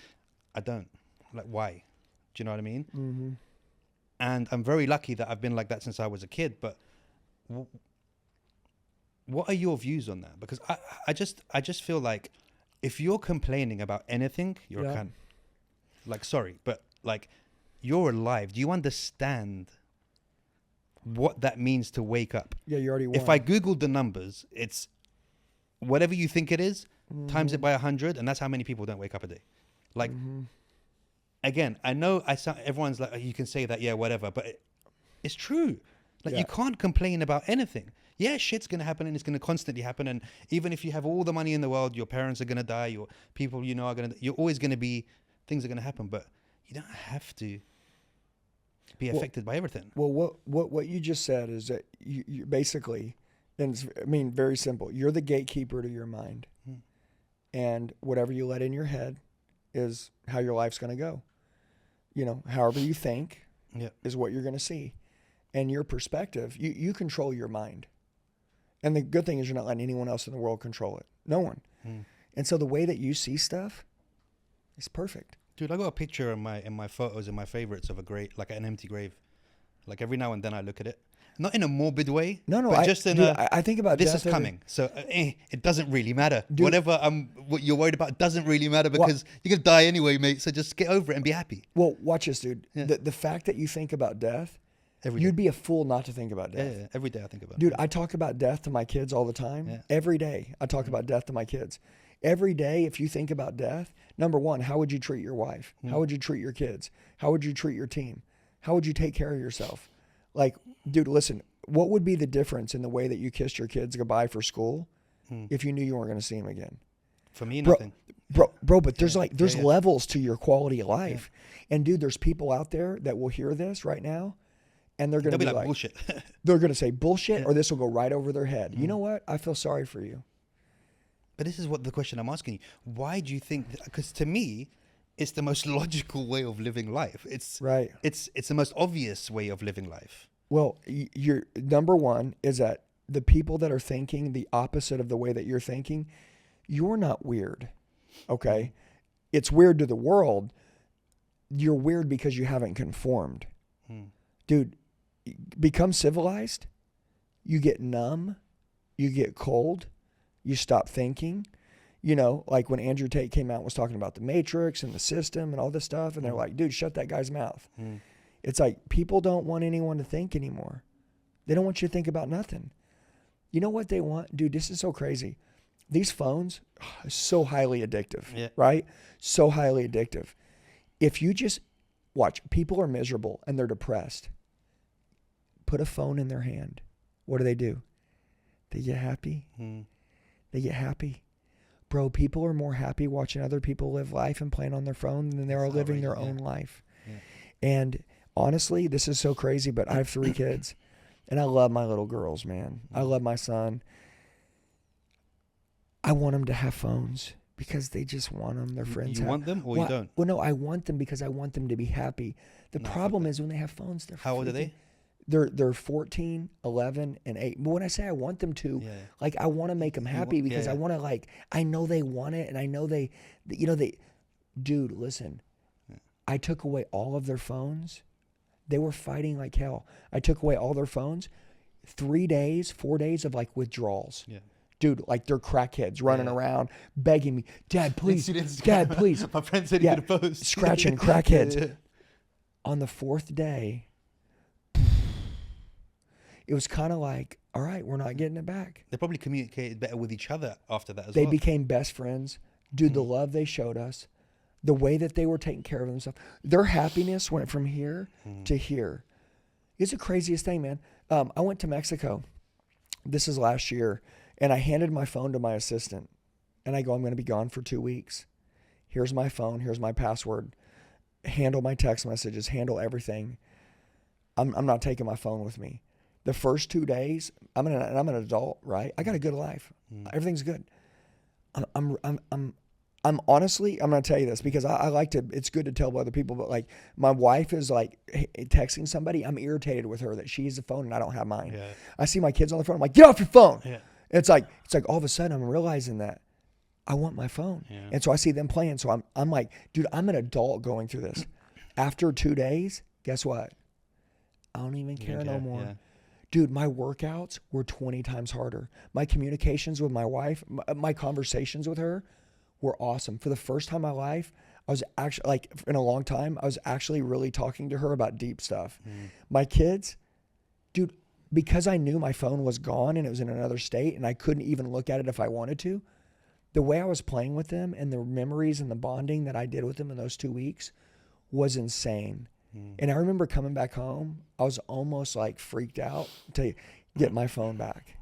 I don't. Like, why? Do you know what I mean? Mm-hmm. And I'm very lucky that I've been like that since I was a kid. But what are your views on that? Because I just feel like if you're complaining about anything, you're a cunt. Like, sorry, but like, you're alive. Do you understand what that means to wake up? Yeah, you already won. If I Googled the numbers, it's whatever you think it is, times it by 100, and that's how many people don't wake up a day. Like, again, I know everyone's like, you can say that, yeah, whatever, but it's true. Like, you can't complain about anything. Yeah, shit's going to happen, and it's going to constantly happen. And even if you have all the money in the world, your parents are going to die, your people you know are going to, you're always going to be, things are going to happen, but you don't have to be affected by everything. Well, what you just said is that you basically, and it's, I mean, very simple. You're the gatekeeper to your mind, and whatever you let in your head is how your life's going to go. You know, however you think is what you're going to see, and your perspective. You control your mind, and the good thing is you're not letting anyone else in the world control it. No one. And so the way that you see stuff is perfect. Dude, I got a picture in my photos and my favorites of a grave, like an empty grave. Like every now and then I look at it, not in a morbid way. No, but just in I think about this death is coming, so it doesn't really matter. Dude, what you're worried about doesn't really matter because you're gonna die anyway, mate. So just get over it and be happy. Well, watch this, dude. Yeah. The fact that you think about death, you'd be a fool not to think about death. Yeah, every day I think about it. Dude, I talk about death to my kids all the time. Yeah. Every day I talk about death to my kids. Every day, if you think about death, number one, how would you treat your wife? How would you treat your kids? How would you treat your team? How would you take care of yourself? Like, dude, listen, what would be the difference in the way that you kissed your kids goodbye for school if you knew you weren't going to see them again? For me, nothing. Bro, but there's there's levels to your quality of life. Yeah. And dude, there's people out there that will hear this right now and they're going to be like bullshit. They're going to say bullshit or this will go right over their head. You know what? I feel sorry for you. But this is what the question I'm asking you. Why do you think, because to me, it's the most logical way of living life. It's right. It's the most obvious way of living life. Well, your number one is that the people that are thinking the opposite of the way that you're thinking, you're not weird. Okay? It's weird to the world. You're weird because you haven't conformed. Dude, become civilized. You get numb. You get cold. You stop thinking. You know, like when Andrew Tate came out and was talking about the Matrix and the system and all this stuff, and they're like, dude, shut that guy's mouth. It's like people don't want anyone to think anymore. They don't want you to think about nothing. You know what they want? Dude, this is so crazy. These phones are so highly addictive, right? So highly addictive. If you just watch, people are miserable and they're depressed. Put a phone in their hand. What do? They get happy. They get happy. Bro, people are more happy watching other people live life and playing on their phone than they are living their own life. And honestly, this is so crazy, but I have 3 kids and I love my little girls, man. I love my son. I want them to have phones because they just want them. Their friends You want them or you don't? Well, no, I want them because I want them to be happy. The problem is when they have phones, they're How old are they? They're 14, 11, and 8. But when I say I want them to, like, I want to make them happy because I want to, like, I know they want it, and I know they, dude, listen, I took away all of their phones. They were fighting like hell. I took away all their phones. 3 days, 4 days of, like, withdrawals. Yeah. Dude, like, they're crackheads running around, begging me, Dad, please, Dad, please. My friend said he could post. Scratching crackheads. On the 4th day, it was kind of like, all right, we're not getting it back. They probably communicated better with each other after that as well. They became best friends. Dude, the love they showed us, the way that they were taking care of themselves, their happiness went from here to here. It's the craziest thing, man. I went to Mexico. This is last year. And I handed my phone to my assistant. And I go, I'm going to be gone for 2 weeks. Here's my phone. Here's my password. Handle my text messages. Handle everything. I'm not taking my phone with me. The first 2 days, I'm an adult, right? I got a good life. Everything's good. I'm honestly, I'm gonna tell you this because I like to. It's good to tell other people, but like my wife is like texting somebody. I'm irritated with her that she has a phone and I don't have mine. Yeah. I see my kids on the phone. I'm like, get off your phone. Yeah. It's like all of a sudden I'm realizing that I want my phone, and so I see them playing. So I'm like, dude, I'm an adult going through this. After 2 days, guess what? I don't even care no more. Yeah. Dude, my workouts were 20 times harder. My communications with my wife, my conversations with her were awesome. For the first time in my life, I was actually, like, in a long time, I was actually really talking to her about deep stuff. My kids, dude, because I knew my phone was gone and it was in another state and I couldn't even look at it if I wanted to, the way I was playing with them and the memories and the bonding that I did with them in those 2 weeks was insane. And I remember coming back home, I was almost like freaked out to get my phone back.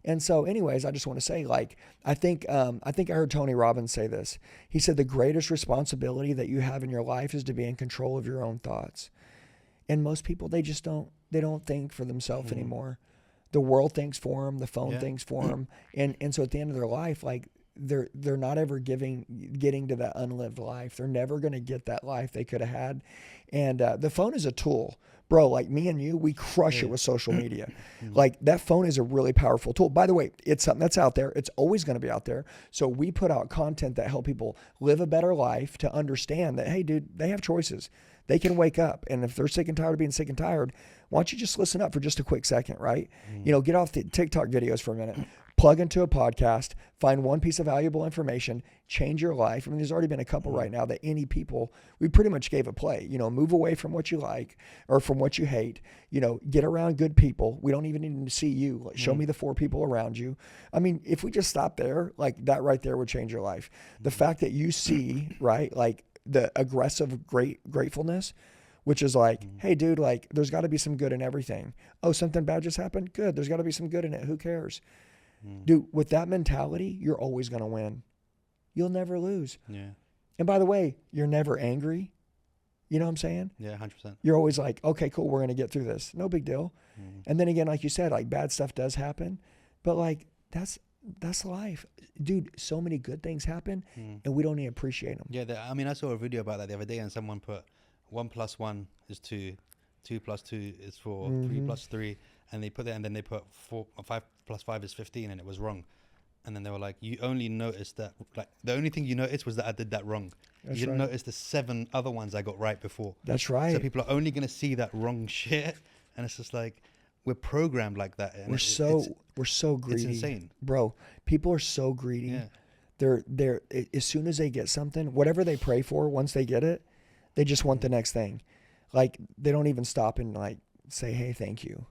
And so anyways, I just want to say, like, I think I heard Tony Robbins say this. He said, the greatest responsibility that you have in your life is to be in control of your own thoughts. And most people, they don't think for themselves anymore. The world thinks for them, the phone thinks for them. And so at the end of their life, like, they're not ever getting to that unlived life. They're never going to get that life they could have had. And the phone is a tool, bro. Like me and you, we crush it with social media. Like that phone is a really powerful tool. By the way, it's something that's out there. It's always going to be out there. So we put out content that help people live a better life, to understand that, hey, dude, they have choices. They can wake up, and if they're sick and tired of being sick and tired, why don't you just listen up for just a quick second, right? Get off the TikTok videos for a minute, plug into a podcast, find one piece of valuable information, change your life. I mean, there's already been a couple right now that we pretty much gave a play. Move away from what you like or from what you hate. Get around good people. We don't even need to see you. Like, show me the 4 people around you. I mean, if we just stop there, like that there would change your life. The fact that you see, right, like the aggressive gratefulness, which is like, hey, dude, like there's got to be some good in everything. Oh, something bad just happened? Good. There's got to be some good in it. Who cares? Dude, with that mentality, you're always going to win. You'll never lose. Yeah. And by the way, you're never angry. You know what I'm saying? Yeah, 100%. You're always like, okay, cool, we're going to get through this. No big deal. And then again, like you said, like bad stuff does happen, but like that's life. Dude, so many good things happen and we don't even appreciate them. Yeah, I mean, I saw a video about that the other day, and someone put 1 + 1 is 2, 2 + 2 is 4, 3 + 3, and they put that, and then they put 5 + 5 is 15, and it was wrong. And then they were like, you only noticed that, like, the only thing you noticed was that I did that wrong. You didn't notice the 7 other ones I got right before. That's right. So people are only going to see that wrong shit, and it's just like, we're programmed like that. And we're so greedy. It's insane, bro. People are so greedy. Yeah. They're as soon as they get something, whatever they pray for, once they get it, they just want the next thing. Like they don't even stop and like say, hey, thank you.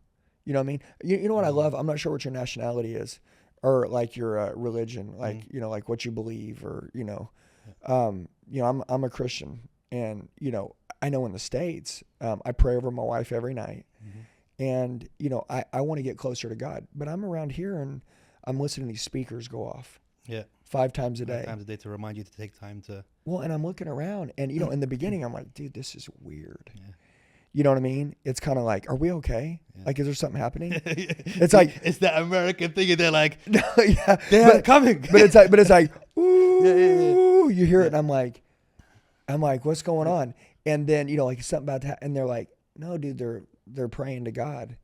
You know what I mean? You know what I love? I'm not sure what your nationality is, or like your religion, like like what you believe, or I'm a Christian, and I know in the States, I pray over my wife every night. And, I want to get closer to God, but I'm around here and I'm listening to these speakers go off. Yeah. 5 times a day. 5 times a day to remind you to take time to. Well, and I'm looking around and, in the beginning, I'm like, dude, this is weird. Yeah. You know what I mean? It's kind of like, are we okay? Yeah. Like, is there something happening? It's like, it's that American thing. And they're like, yeah, they're coming. But it's like, ooh, you hear it. And I'm like, what's going on? And then, like something about that. And they're like, no, dude, they're praying to God.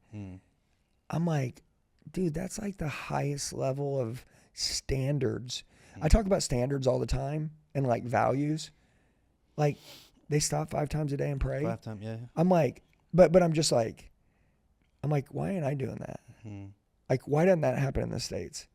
I'm like, dude, that's like the highest level of standards. I talk about standards all the time and like values. Like they stop 5 times a day and pray. 5 times, yeah. I'm like, but I'm just like, why ain't I doing that? Like, why doesn't that happen in the States?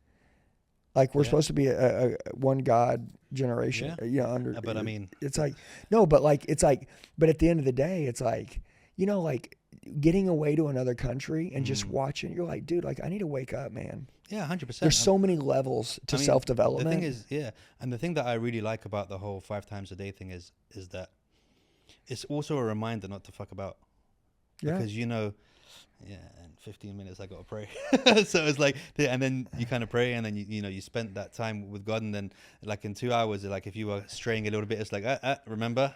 Like we're supposed to be a one God generation. But I mean, it's like, no, but like, it's like, but at the end of the day, it's like, like getting away to another country and just watching, you're like, dude, like I need to wake up, man. Yeah, 100%. There's so many levels to self-development. The thing is, and the thing that I really like about the whole 5 times a day thing is that it's also a reminder not to fuck about. Yeah. because you know, yeah, in 15 minutes I got to pray. So it's like, and then you kind of pray, and then you know you spent that time with God, and then like in 2 hours, like if you were straying a little bit, it's like remember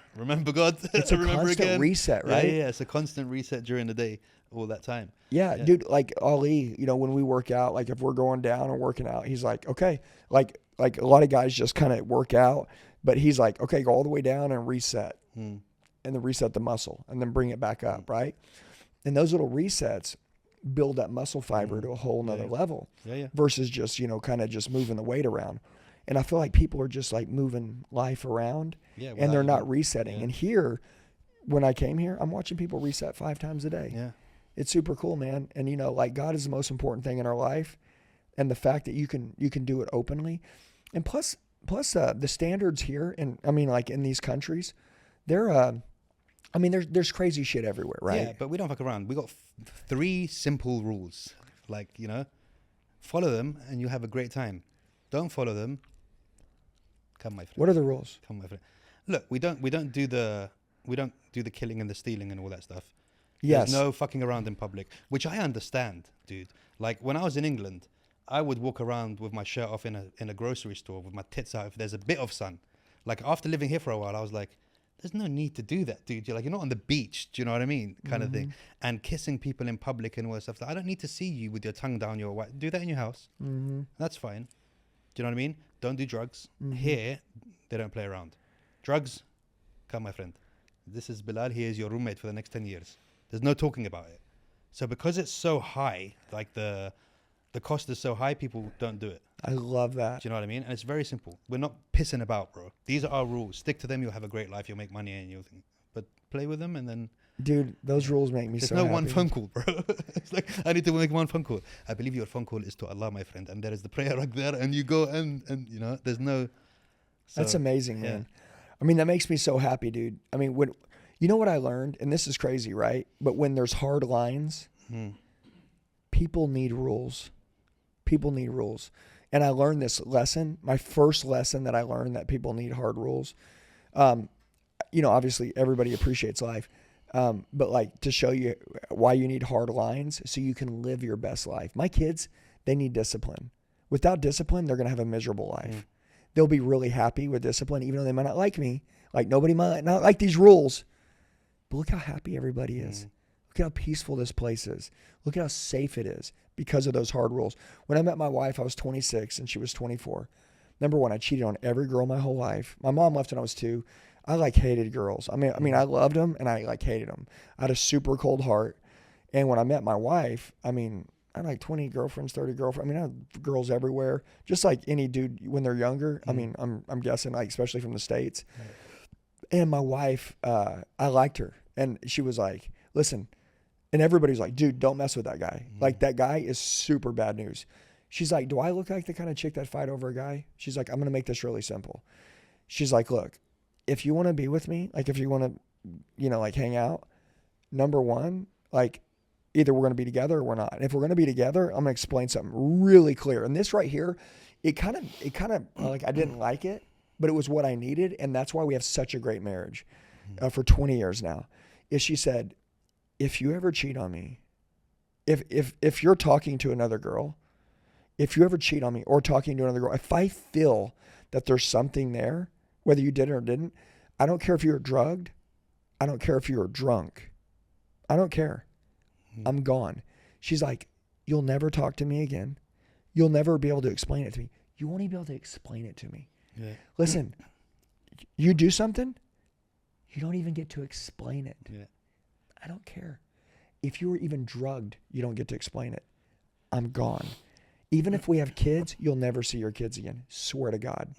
God, It's a remember constant again. reset, Yeah, right? yeah, it's a constant reset during the day, all that time. Yeah, Yeah. dude, like Ali, you know, when we work out, like if we're going down and working out, he's like, okay, like a lot of guys just kind of work out, but he's like, okay, go all the way down and reset, Mm. and then reset the muscle, and then bring it back up, right? And those little resets build that muscle fiber to a whole nother level, Yeah. versus just, you know, kind of just moving the weight around. And I feel like people are just like moving life around, Yeah, and they're without not resetting. yeah. And here, when I came here, I'm watching people reset 5 times a day. Yeah. It's super cool, man. And you know, like God is the most important thing in our life, and the fact that you can do it openly, and plus the standards here, and I mean, like in these countries, they're I mean, there's crazy shit everywhere, right? Yeah, but we don't fuck around. We got 3 simple rules. Like, you know, follow them and you have a great time. Don't follow them. Come, my friend. What are the rules? Come, my friend. Look, we don't do the killing and the stealing and all that stuff. Yes. There's no fucking around in public, which I understand, dude. Like when I was in England, I would walk around with my shirt off in a grocery store with my tits out if there's a bit of sun. Like after living here for a while, I was like, there's no need to do that, dude. You're not on the beach. Do you know what I mean? Kind of thing. And kissing people in public and all that stuff. I don't need to see you with your tongue down your white. Do that in your house. That's fine. Do you know what I mean? Don't do drugs. Here, they don't play around. Drugs, come, my friend. This is Bilal. He is your roommate for the next 10 years. There's no talking about it. So because it's so high, like the cost is so high, people don't do it. I love that. Do you know what I mean? And it's very simple. We're not pissing about, bro. These are our rules. Stick to them. You'll have a great life. You'll make money and you'll think. But play with them and then... Dude, those rules make me There's so no happy. one phone call, bro. It's like, I need to make one phone call. I believe your phone call is to Allah, my friend. And there is the prayer right there. And you go and you know, there's no... So, That's amazing, man. I mean, that makes me so happy, dude. I mean, when you know what I learned, and this is crazy, right? But when there's hard lines, people need rules. People need rules. And I learned this lesson, my first lesson that I learned, that people need hard rules. You know, obviously everybody appreciates life. But like to show you why you need hard lines so you can live your best life. My kids, they need discipline. Without discipline, they're going to have a miserable life. They'll be really happy with discipline, even though they might not like me. Like nobody might not like these rules. But look how happy everybody is. Look at how peaceful this place is. Look at how safe it is because of those hard rules. When I met my wife, I was 26 and she was 24. Number one, I cheated on every girl my whole life. My mom left when I was 2. I like hated girls. I mean, I loved them and I like hated them. I had a super cold heart. And when I met my wife, I mean, I had like 20 girlfriends, 30 girlfriends. I mean, I had girls everywhere, just like any dude when they're younger. I mean, I'm guessing, like, especially from the States. And my wife, I liked her. And she was like, listen, and everybody's like, dude, don't mess with that guy. Like, that guy is super bad news. She's like, do I look like the kind of chick that fight over a guy? She's like, I'm going to make this really simple. She's like, look, if you want to be with me, like if you want to, you know, like hang out, number one, like either we're going to be together or we're not. And if we're going to be together, I'm going to explain something really clear. And this right here, it kind of like I didn't like it, but it was what I needed. And that's why we have such a great marriage for 20 years now. Is she said, if you ever cheat on me, if you're talking to another girl, if you ever cheat on me or talking to another girl, if I feel that there's something there, whether you did it or didn't, I don't care if you were drugged. I don't care if you were drunk. I don't care. I'm gone. She's like, you'll never talk to me again. You'll never be able to explain it to me. You won't even be able to explain it to me. Yeah. Listen, you do something, you don't even get to explain it. Yeah. I don't care. If you were even drugged, you don't get to explain it. I'm gone. Even if we have kids, you'll never see your kids again. Swear to God.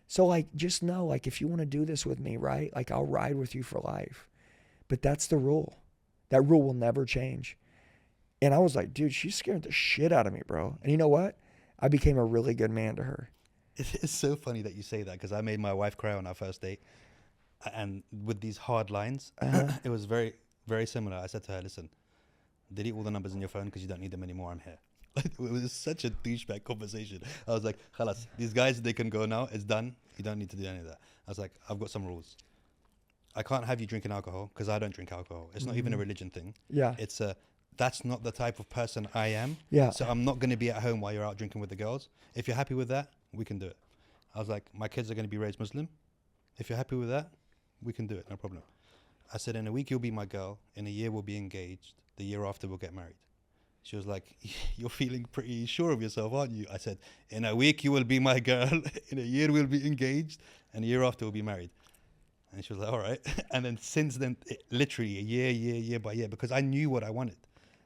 So like, just know, like, if you want to do this with me, right? Like, I'll ride with you for life. But that's the rule. That rule will never change. And I was like, dude, she scared the shit out of me, bro. And you know what? I became a really good man to her. It's so funny that you say that, because I made my wife cry on our first date. And with these hard lines, it was very, very similar. I said to her, listen, delete all the numbers in your phone because you don't need them anymore. I'm here. It was such a douchebag conversation. I was like, khalas, these guys, they can go now. It's done. You don't need to do any of that. I was like, I've got some rules. I can't have you drinking alcohol because I don't drink alcohol. It's not even a religion thing. Yeah. It's that's not the type of person I am. Yeah. So I'm not going to be at home while you're out drinking with the girls. If you're happy with that, we can do it. I was like, my kids are going to be raised Muslim. If you're happy with that, we can do it. No problem. I said, in a week, you'll be my girl. In a year, we'll be engaged. The year after, we'll get married. She was like, you're feeling pretty sure of yourself, aren't you? I said, in a week, you will be my girl. In a year, we'll be engaged. And a year after, we'll be married. And she was like, all right. And then since then, literally a year by year, because I knew what I wanted.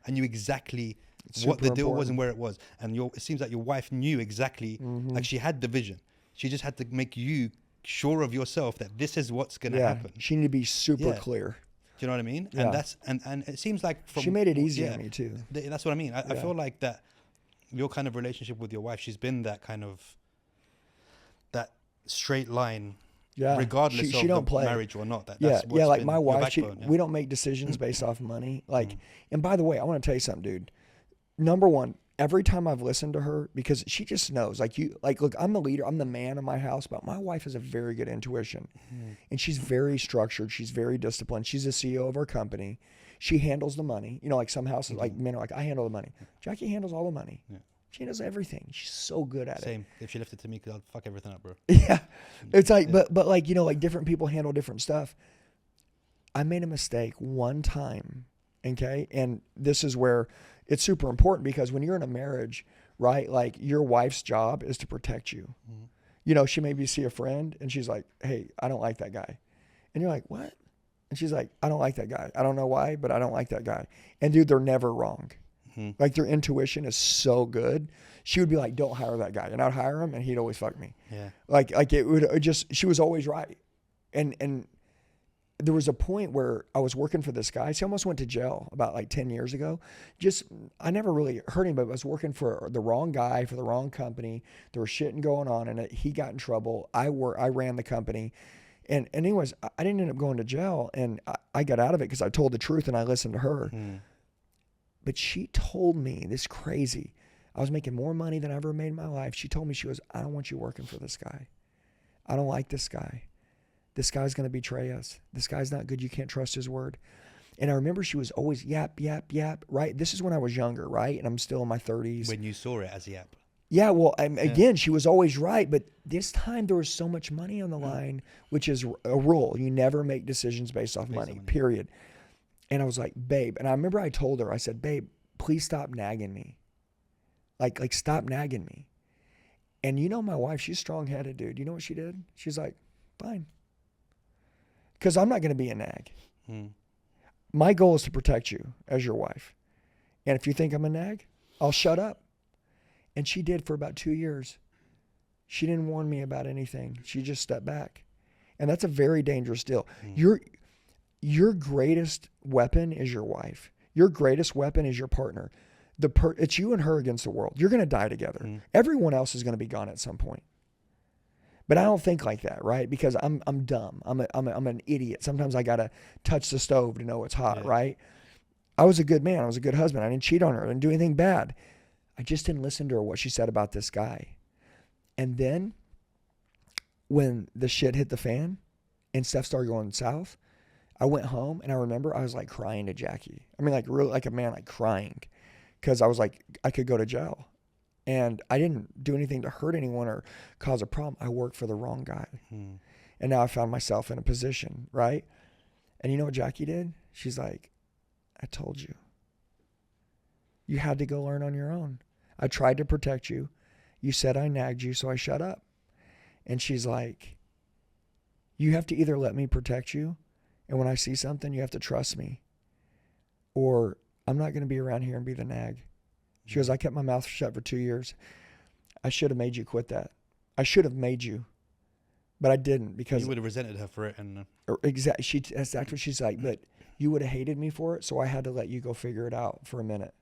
I knew exactly what the deal was and where it was. And it seems like your wife knew exactly, like she had the vision. She just had to make you sure of yourself that this is what's going to happen. She needed to be super clear. Do you know what I mean? Yeah. And that's and it seems like she made it easy on me too. That's what I mean. I feel like that your kind of relationship with your wife, she's been that kind of that straight line. Yeah, regardless she of don't the play. marriage or not. Like my wife, backbone, we don't make decisions based off money. Like, and by the way, I want to tell you something, dude. Number one, every time I've listened to her, because she just knows, look, I'm the leader, I'm the man in my house, but my wife has a very good intuition, and she's very structured, she's very disciplined. She's the CEO of our company. She handles the money. You know, like some houses, like men are like, I handle the money. Jackie handles all the money. Yeah. She does everything. She's so good at it. Same. If she left it to me, because I'd fuck everything up, bro. Yeah. It's like, but like, you know, like different people handle different stuff. I made a mistake one time, okay? And this is where it's super important, because when you're in a marriage, right, like your wife's job is to protect you. Mm-hmm. You know, she maybe see a friend and she's like, hey, I don't like that guy. And you're like, what? And she's like, I don't like that guy. I don't know why, but I don't like that guy. And dude, they're never wrong. Like their intuition is so good. She would be like, don't hire that guy. And I'd hire him and he'd always fuck me. Yeah. Like it would just, she was always right. And there was a point where I was working for this guy. He almost went to jail about like 10 years ago. I never really hurt him, but I was working for the wrong guy, for the wrong company. There was shit going on in it. He got in trouble. I ran the company. And anyways, I didn't end up going to jail, and I got out of it because I told the truth and I listened to her. But she told me this crazy. I was making more money than I ever made in my life. She told me, she goes, I don't want you working for this guy. I don't like this guy. This guy's going to betray us. This guy's not good. You can't trust his word. And I remember she was always yap, right? This is when I was younger, right? And I'm still in my 30s. When you saw it as yap. Yeah, well, again, she was always right. But this time there was so much money on the line, which is a rule. You never make decisions based off money, period. And I was like, babe. And I remember I told her, I said, babe, please stop nagging me. Like stop nagging me. And you know my wife, she's strong-headed, dude. You know what she did? She's like, fine. Because I'm not going to be a nag. My goal is to protect you as your wife. And if you think I'm a nag, I'll shut up. And she did for about 2 years. She didn't warn me about anything. She just stepped back. And that's a very dangerous deal. Your greatest weapon is your wife. Your greatest weapon is your partner. It's you and her against the world. You're going to die together. Everyone else is going to be gone at some point. But I don't think like that, right? Because I'm dumb. I'm an idiot. Sometimes I got to touch the stove to know it's hot, right? I was a good man. I was a good husband. I didn't cheat on her. I didn't do anything bad. I just didn't listen to her, what she said about this guy. And then when the shit hit the fan and stuff started going south, I went home and I remember I was like crying to Jackie. I mean, like really like a man, like crying, because I was like, I could go to jail. And I didn't do anything to hurt anyone or cause a problem. I worked for the wrong guy. And now I found myself in a position, right? And you know what Jackie did? She's like, I told you. You had to go learn on your own. I tried to protect you. You said I nagged you, so I shut up. And she's like, you have to either let me protect you, and when I see something, you have to trust me, or I'm not going to be around here and be the nag. She goes, I kept my mouth shut for 2 years. I should have made you quit that. I should have made you, but I didn't, because you would have resented her for it. And exactly, that's what she's like. But you would have hated me for it, so I had to let you go figure it out for a minute.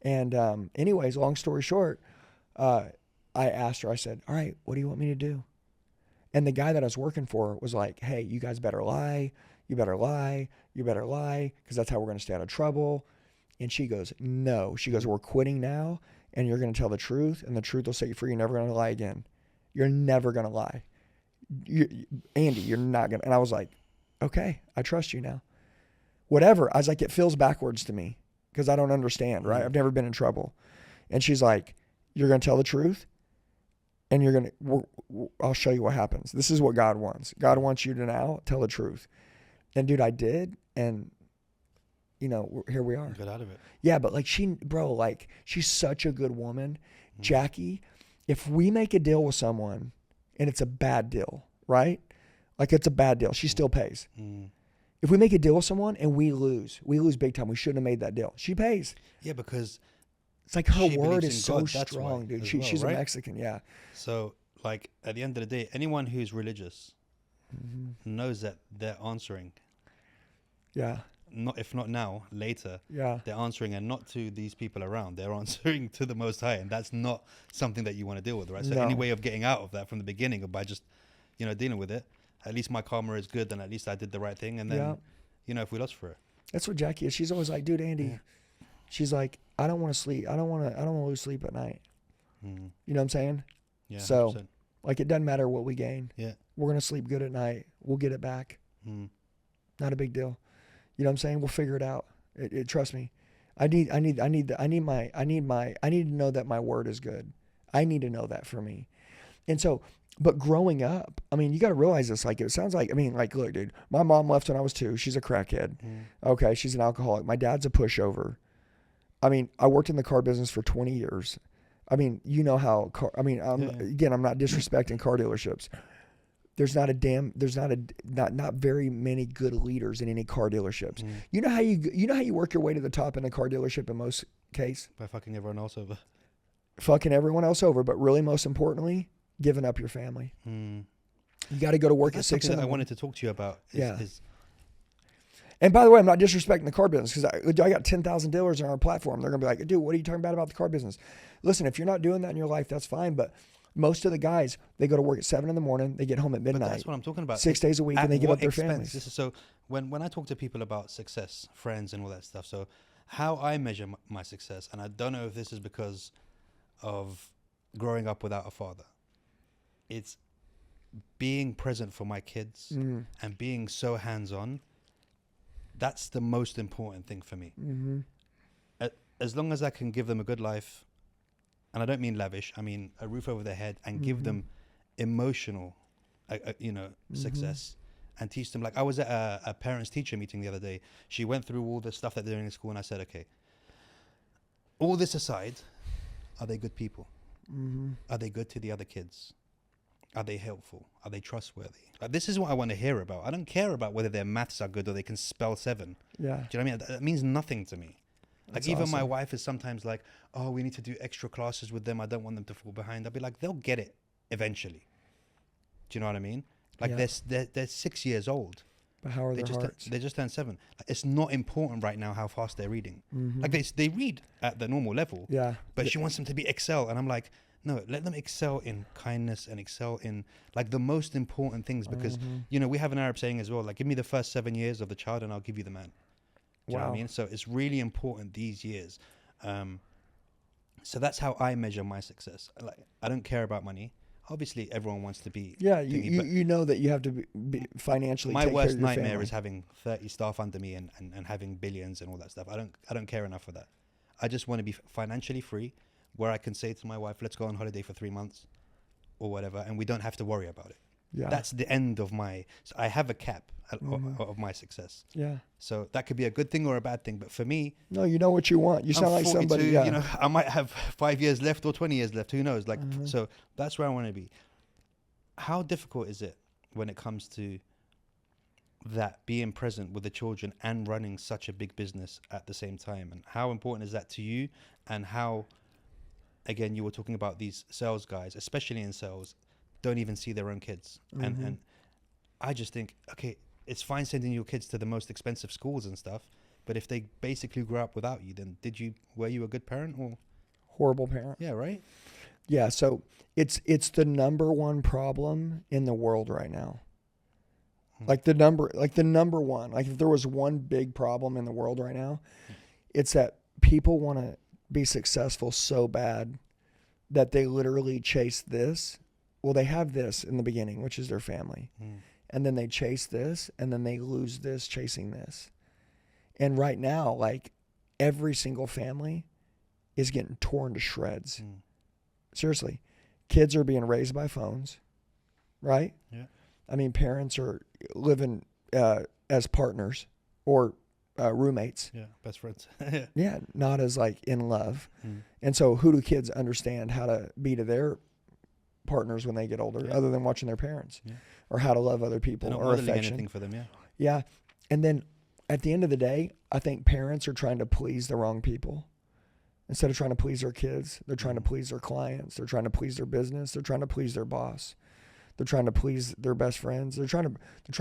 And anyways, long story short, I asked her, I said, all right, what do you want me to do? And the guy that I was working for was like, hey, you guys better lie. You better lie. You better lie, because that's how we're going to stay out of trouble. And she goes, no. She goes, we're quitting now, and you're going to tell the truth, and the truth will set you free. You're never going to lie again. You're never going to lie. Andy, you're not going to. And I was like, okay, I trust you now. Whatever. I was like, it feels backwards to me because I don't understand, right? I've never been in trouble. And she's like, you're going to tell the truth and you're going to, I'll show you what happens. This is what God wants. God wants you to now tell the truth. And dude, I did. And you know, here we are. Get out of it. Yeah. But like she's such a good woman. Jackie, if we make a deal with someone and it's a bad deal, right? Like it's a bad deal. She still pays. If we make a deal with someone and we lose big time. We shouldn't have made that deal. She pays. Yeah, because it's like her she word believes is in God, so that's strong, why, dude. as She's well, a right? Mexican, yeah. So, like, at the end of the day, anyone who's religious knows that they're answering. Yeah. Not if not now, later. Yeah. They're answering, and not to these people around. They're answering to the Most High, and that's not something that you want to deal with, right? So, No. any way of getting out of that from the beginning, or by just, dealing with it, at least my karma is good, and at least I did the right thing, and then, if we lost for it. That's what Jackie is. She's always like, dude, Andy. She's like, I don't want to sleep. I don't want to lose sleep at night. You know what I'm saying? Yeah. So, 100%. like, it doesn't matter what we gain. Yeah. We're gonna sleep good at night. We'll get it back. Not a big deal. You know what I'm saying? We'll figure it out. Trust me. I need to know that my word is good. I need to know that for me. And so, but growing up, I mean, you got to realize this. Like, it sounds like, I mean, like, look, dude, my mom left when I was 2. She's a crackhead. Okay. She's an alcoholic. My dad's a pushover. I mean, I worked in the car business for 20 years. I mean, you know how again, I'm not disrespecting car dealerships. There's not very many good leaders in any car dealerships. You know how you work your way to the top in a car dealership in most case? By fucking everyone else over. Fucking everyone else over, but really most importantly, giving up your family. You got to go to work at 6 something a.m. I wanted to talk to you about. And by the way, I'm not disrespecting the car business because I got 10,000 dealers on our platform. They're going to be like, dude, what are you talking about the car business? Listen, if you're not doing that in your life, that's fine. But most of the guys, they go to work at 7 a.m, they get home at midnight. But that's what I'm talking about. 6 days a week, and they give up their families. So when I talk to people about success, friends and all that stuff, so how I measure my success, and I don't know if this is because of growing up without a father, it's being present for my kids and being so hands-on. That's the most important thing for me. As long as I can give them a good life, and I don't mean lavish, I mean a roof over their head, and give them emotional, success, and teach them. Like, I was at a parents-teacher meeting the other day. She went through all the stuff that they're doing in school, and I said, okay, all this aside, are they good people? Are they good to the other kids? Are they helpful? Are they trustworthy? Like, this is what I want to hear about. I don't care about whether their maths are good or they can spell 7. Yeah. Do you know what I mean? That means nothing to me. That's like, even awesome. my wife is sometimes like, oh, we need to do extra classes with them. I don't want them to fall behind. I'll be like, they'll get it eventually. Do you know what I mean? Like, they're 6 years old. But how are their hearts? They just turned 7. Like, it's not important right now how fast they're reading. Like, they read at the normal level. Yeah. But she wants them to be excel. And I'm like, no, let them excel in kindness and excel in, like, the most important things. Because, we have an Arab saying as well, like, give me the first 7 years of the child and I'll give you the man. Do you know what I mean? So it's really important these years. So that's how I measure my success. Like, I don't care about money. Obviously, everyone wants to be. Yeah, you know that you have to be financially. My take worst care of your nightmare family. is having 30 staff under me and having billions and all that stuff. I don't care enough for that. I just want to be financially free, where I can say to my wife, let's go on holiday for 3 months or whatever, and we don't have to worry about it. Yeah. That's the end of so I have a cap of my success. Yeah. So that could be a good thing or a bad thing. But for me, No, you know what you want. You sound I'm like 42, somebody. Yeah. I might have 5 years left or 20 years left. Who knows? Like, so that's where I want to be. How difficult is it when it comes to that, being present with the children and running such a big business at the same time? And how important is that to you? And how, again, you were talking about these sales guys, especially in sales, don't even see their own kids. And I just think, okay, it's fine sending your kids to the most expensive schools and stuff, but if they basically grew up without you, then were you a good parent or? Horrible parent. Yeah, right? Yeah, so it's the number one problem in the world right now. Like the number one. Like, if there was one big problem in the world right now, it's that people want to be successful so bad that they literally chase this. Well, they have this in the beginning, which is their family. and then they chase this, and then they lose this chasing this. And right now, like, every single family is getting torn to shreds. Seriously. Kids are being raised by phones, right? Yeah. I mean, parents are living as partners or roommates. Yeah, best friends. Yeah, not as like in love. And so who do kids understand how to be to their partners when they get older, other than watching their parents, or how to love other people, They're not or modeling affection? anything for them, Yeah. And then at the end of the day, I think parents are trying to please the wrong people. Instead of trying to please their kids, they're trying to please their clients. They're trying to please their business. They're trying to please their boss. They're trying to please their best friends. They're trying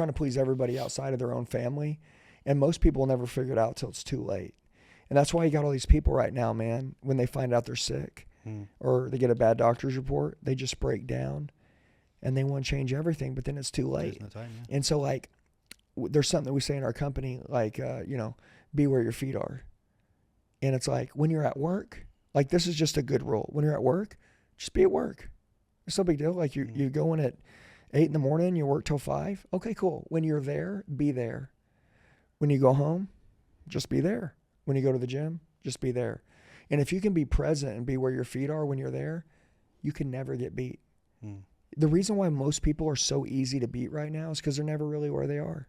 to please everybody outside of their own family. And most people will never figure it out till it's too late. And that's why you got all these people right now, man, when they find out they're sick or they get a bad doctor's report, they just break down and they want to change everything, but then it's too late. There's no time, And so, like, there's something that we say in our company, like, be where your feet are. And it's like, when you're at work, like, this is just a good rule. When you're at work, just be at work. It's no big deal. Like, you go in at 8 in the morning, you work till 5. Okay, cool. When you're there, be there. When you go home, just be there. When you go to the gym, just be there. And if you can be present and be where your feet are when you're there, you can never get beat. The reason why most people are so easy to beat right now is because they're never really where they are.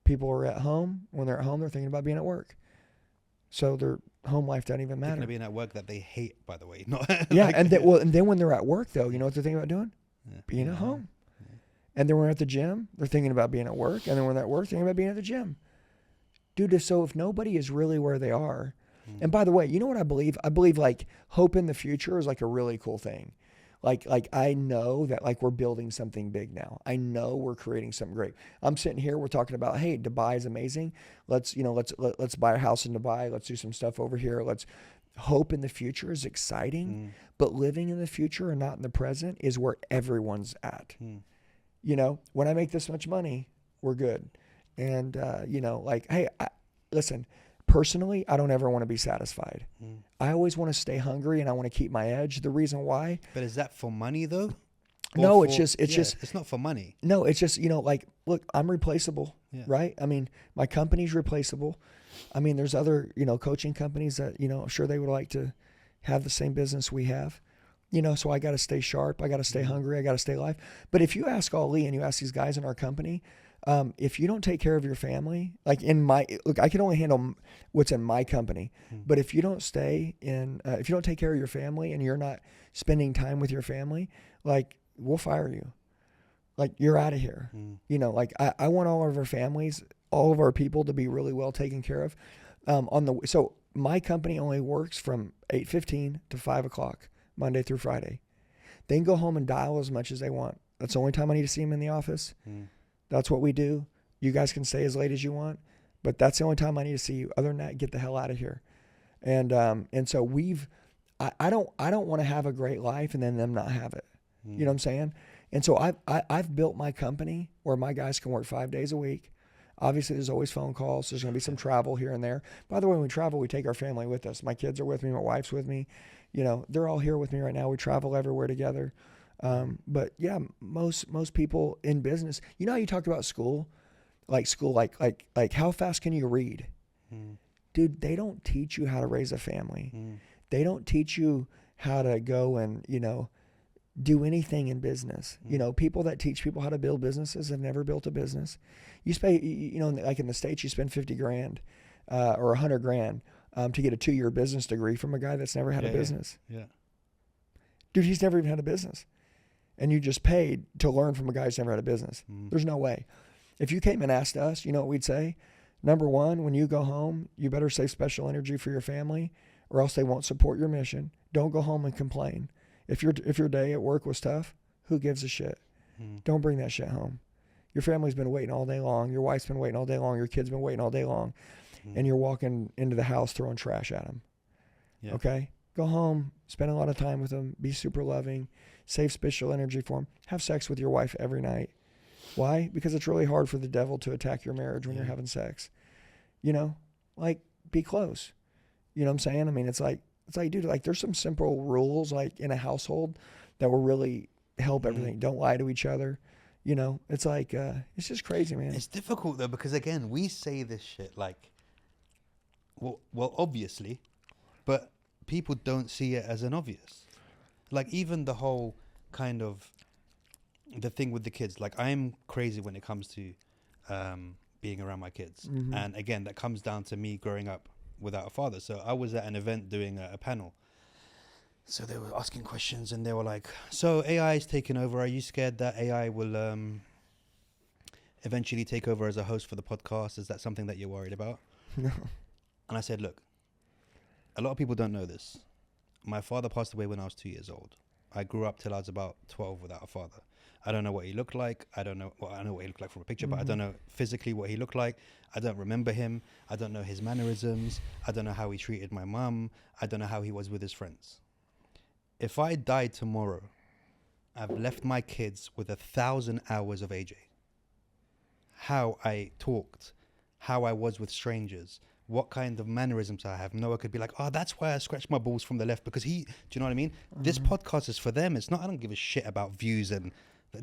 People are at home. When they're at home, they're thinking about being at work. So their home life doesn't even matter. Thinking of being at work that they hate, by the way. Not yeah, and then when they're at work, though, you know what they're thinking about doing? Being at home. And then when they're at the gym, they're thinking about being at work. And then when they're at work, they're thinking about being at the gym. Dude, so if nobody is really where they are, and by the way, you know what I believe? I believe, like, hope in the future is like a really cool thing. Like I know that, like, we're building something big now. I know we're creating something great. I'm sitting here, we're talking about, hey, Dubai is amazing. Let's buy a house in Dubai. Let's do some stuff over here. Hope in the future is exciting, but living in the future and not in the present is where everyone's at. You know, when I make this much money, we're good. And, like, hey, listen, personally, I don't ever want to be satisfied. I always want to stay hungry and I want to keep my edge. The reason why. But is that for money, though? No, Or it's just. It's not for money. No, it's just, like, look, I'm replaceable, right? I mean, my company's replaceable. I mean, there's other, coaching companies that, I'm sure they would like to have the same business we have. So I got to stay sharp. I got to stay hungry. I got to stay alive. But if you ask Ali and you ask these guys in our company, if you don't take care of your family, like I can only handle what's in my company, but if you don't if you don't take care of your family and you're not spending time with your family, like, we'll fire you. Like, you're out of here. Like, I want all of our families, all of our people to be really well taken care of. So my company only works from 8:15 to 5 o'clock, Monday through Friday. They can go home and dial as much as they want. That's the only time I need to see them in the office. That's what we do. You guys can stay as late as you want, but that's the only time I need to see you. Other than that, get the hell out of here. And so I don't want to have a great life and then them not have it. You know what I'm saying? And so I've built my company where my guys can work 5 days a week. Obviously, there's always phone calls. There's going to be some travel here and there. By the way, when we travel, we take our family with us. My kids are with me. My wife's with me. They're all here with me right now. We travel everywhere together. But yeah, most people in business, how you talked about school, like how fast can you read? Dude, they don't teach you how to raise a family. They don't teach you how to go and, do anything in business. People that teach people how to build businesses have never built a business. You spend, like in the States, you spend $50,000 or $100,000 to get a 2-year business degree from a guy that's never had a business. Yeah. Dude, he's never even had a business. And you just paid to learn from a guy who's never had a business. There's no way. If you came and asked us, you know what we'd say? Number one, when you go home, you better save special energy for your family or else they won't support your mission. Don't go home and complain. If your day at work was tough, who gives a shit? Don't bring that shit home. Your family's been waiting all day long. Your wife's been waiting all day long. Your kid's been waiting all day long. And you're walking into the house throwing trash at them. Yeah. Okay? Go home, spend a lot of time with them, be super loving, save special energy for them. Have sex with your wife every night. Why? Because it's really hard for the devil to attack your marriage when you're having sex. Like, be close. You know what I'm saying? I mean, it's like, dude, like, there's some simple rules, like, in a household that will really help everything. Don't lie to each other. You know, it's like, it's just crazy, man. It's difficult though, because again, we say this shit like, well, obviously, but people don't see it as an obvious. Like even the whole kind of the thing with the kids. Like I'm crazy when it comes to being around my kids, and again, that comes down to me growing up without a father. So I was at an event doing a panel. So they were asking questions, and they were like, "So AI is taking over. Are you scared that AI will eventually take over as a host for the podcast? Is that something that you're worried about?" No. And I said, "Look, a lot of people don't know this. My father passed away when I was 2 years old. I grew up till I was about 12 without a father. I don't know what he looked like. I know what he looked like from a picture, but I don't know physically what he looked like. I don't remember him. I don't know his mannerisms. I don't know how he treated my mum. I don't know how he was with his friends. If I die tomorrow, I've left my kids with 1,000 hours of AJ. How I talked, how I was with strangers, what kind of mannerisms I have. Noah could be like, oh, that's why I scratched my balls from the left, because do you know what I mean? This podcast is for them. It's not, I don't give a shit about views, and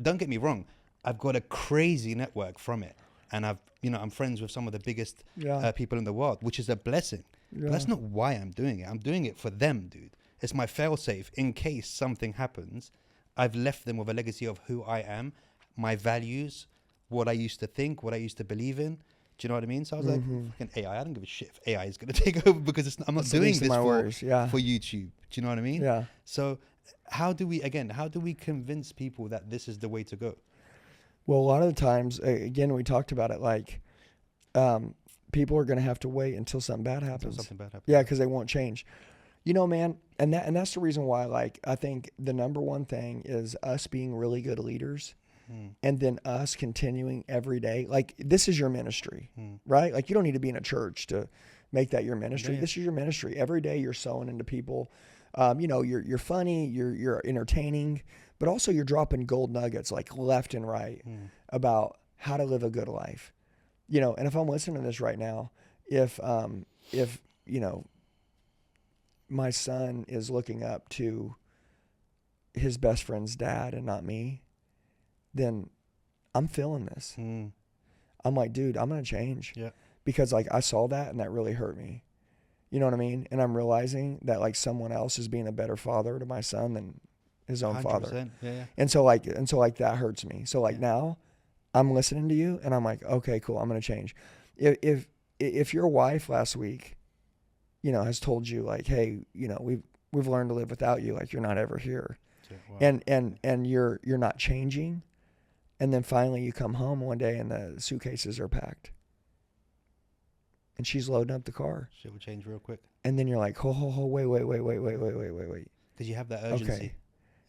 don't get me wrong. I've got a crazy network from it. And I'm friends with some of the biggest people in the world, which is a blessing. Yeah. But that's not why I'm doing it. I'm doing it for them, dude. It's my fail-safe. In case something happens, I've left them with a legacy of who I am, my values, what I used to think, what I used to believe in. Do you know what I mean? So I was like, fucking AI, I don't give a shit if AI is going to take over, because I'm not doing this for YouTube. Do you know what I mean? Yeah. So how do we convince people that this is the way to go? Well, a lot of the times, again, we talked about it, like people are going to have to wait until something bad happens. Yeah, because they won't change. You know, man, and that's the reason why, like, I think the number one thing is us being really good leaders, and then us continuing every day. Like, this is your ministry, right? Like, you don't need to be in a church to make that your ministry. Yeah. This is your ministry. Every day you're sowing into people. You're funny, you're entertaining, but also you're dropping gold nuggets like left and right about how to live a good life. You know, and if I'm listening to this right now, if my son is looking up to his best friend's dad and not me, then I'm feeling this. I'm like, dude, I'm going to change. Yeah. Because like I saw that and that really hurt me. You know what I mean? And I'm realizing that like someone else is being a better father to my son than his own 100%. Father. Yeah. And so like that hurts me. So like now I'm listening to you and I'm like, okay, cool. I'm going to change. If your wife last week, has told you like, hey, we've learned to live without you. Like you're not ever here. Wow. And you're not changing. And then finally you come home one day and the suitcases are packed. And she's loading up the car. Shit will change real quick. And then you're like, wait. Because you have that urgency. Okay.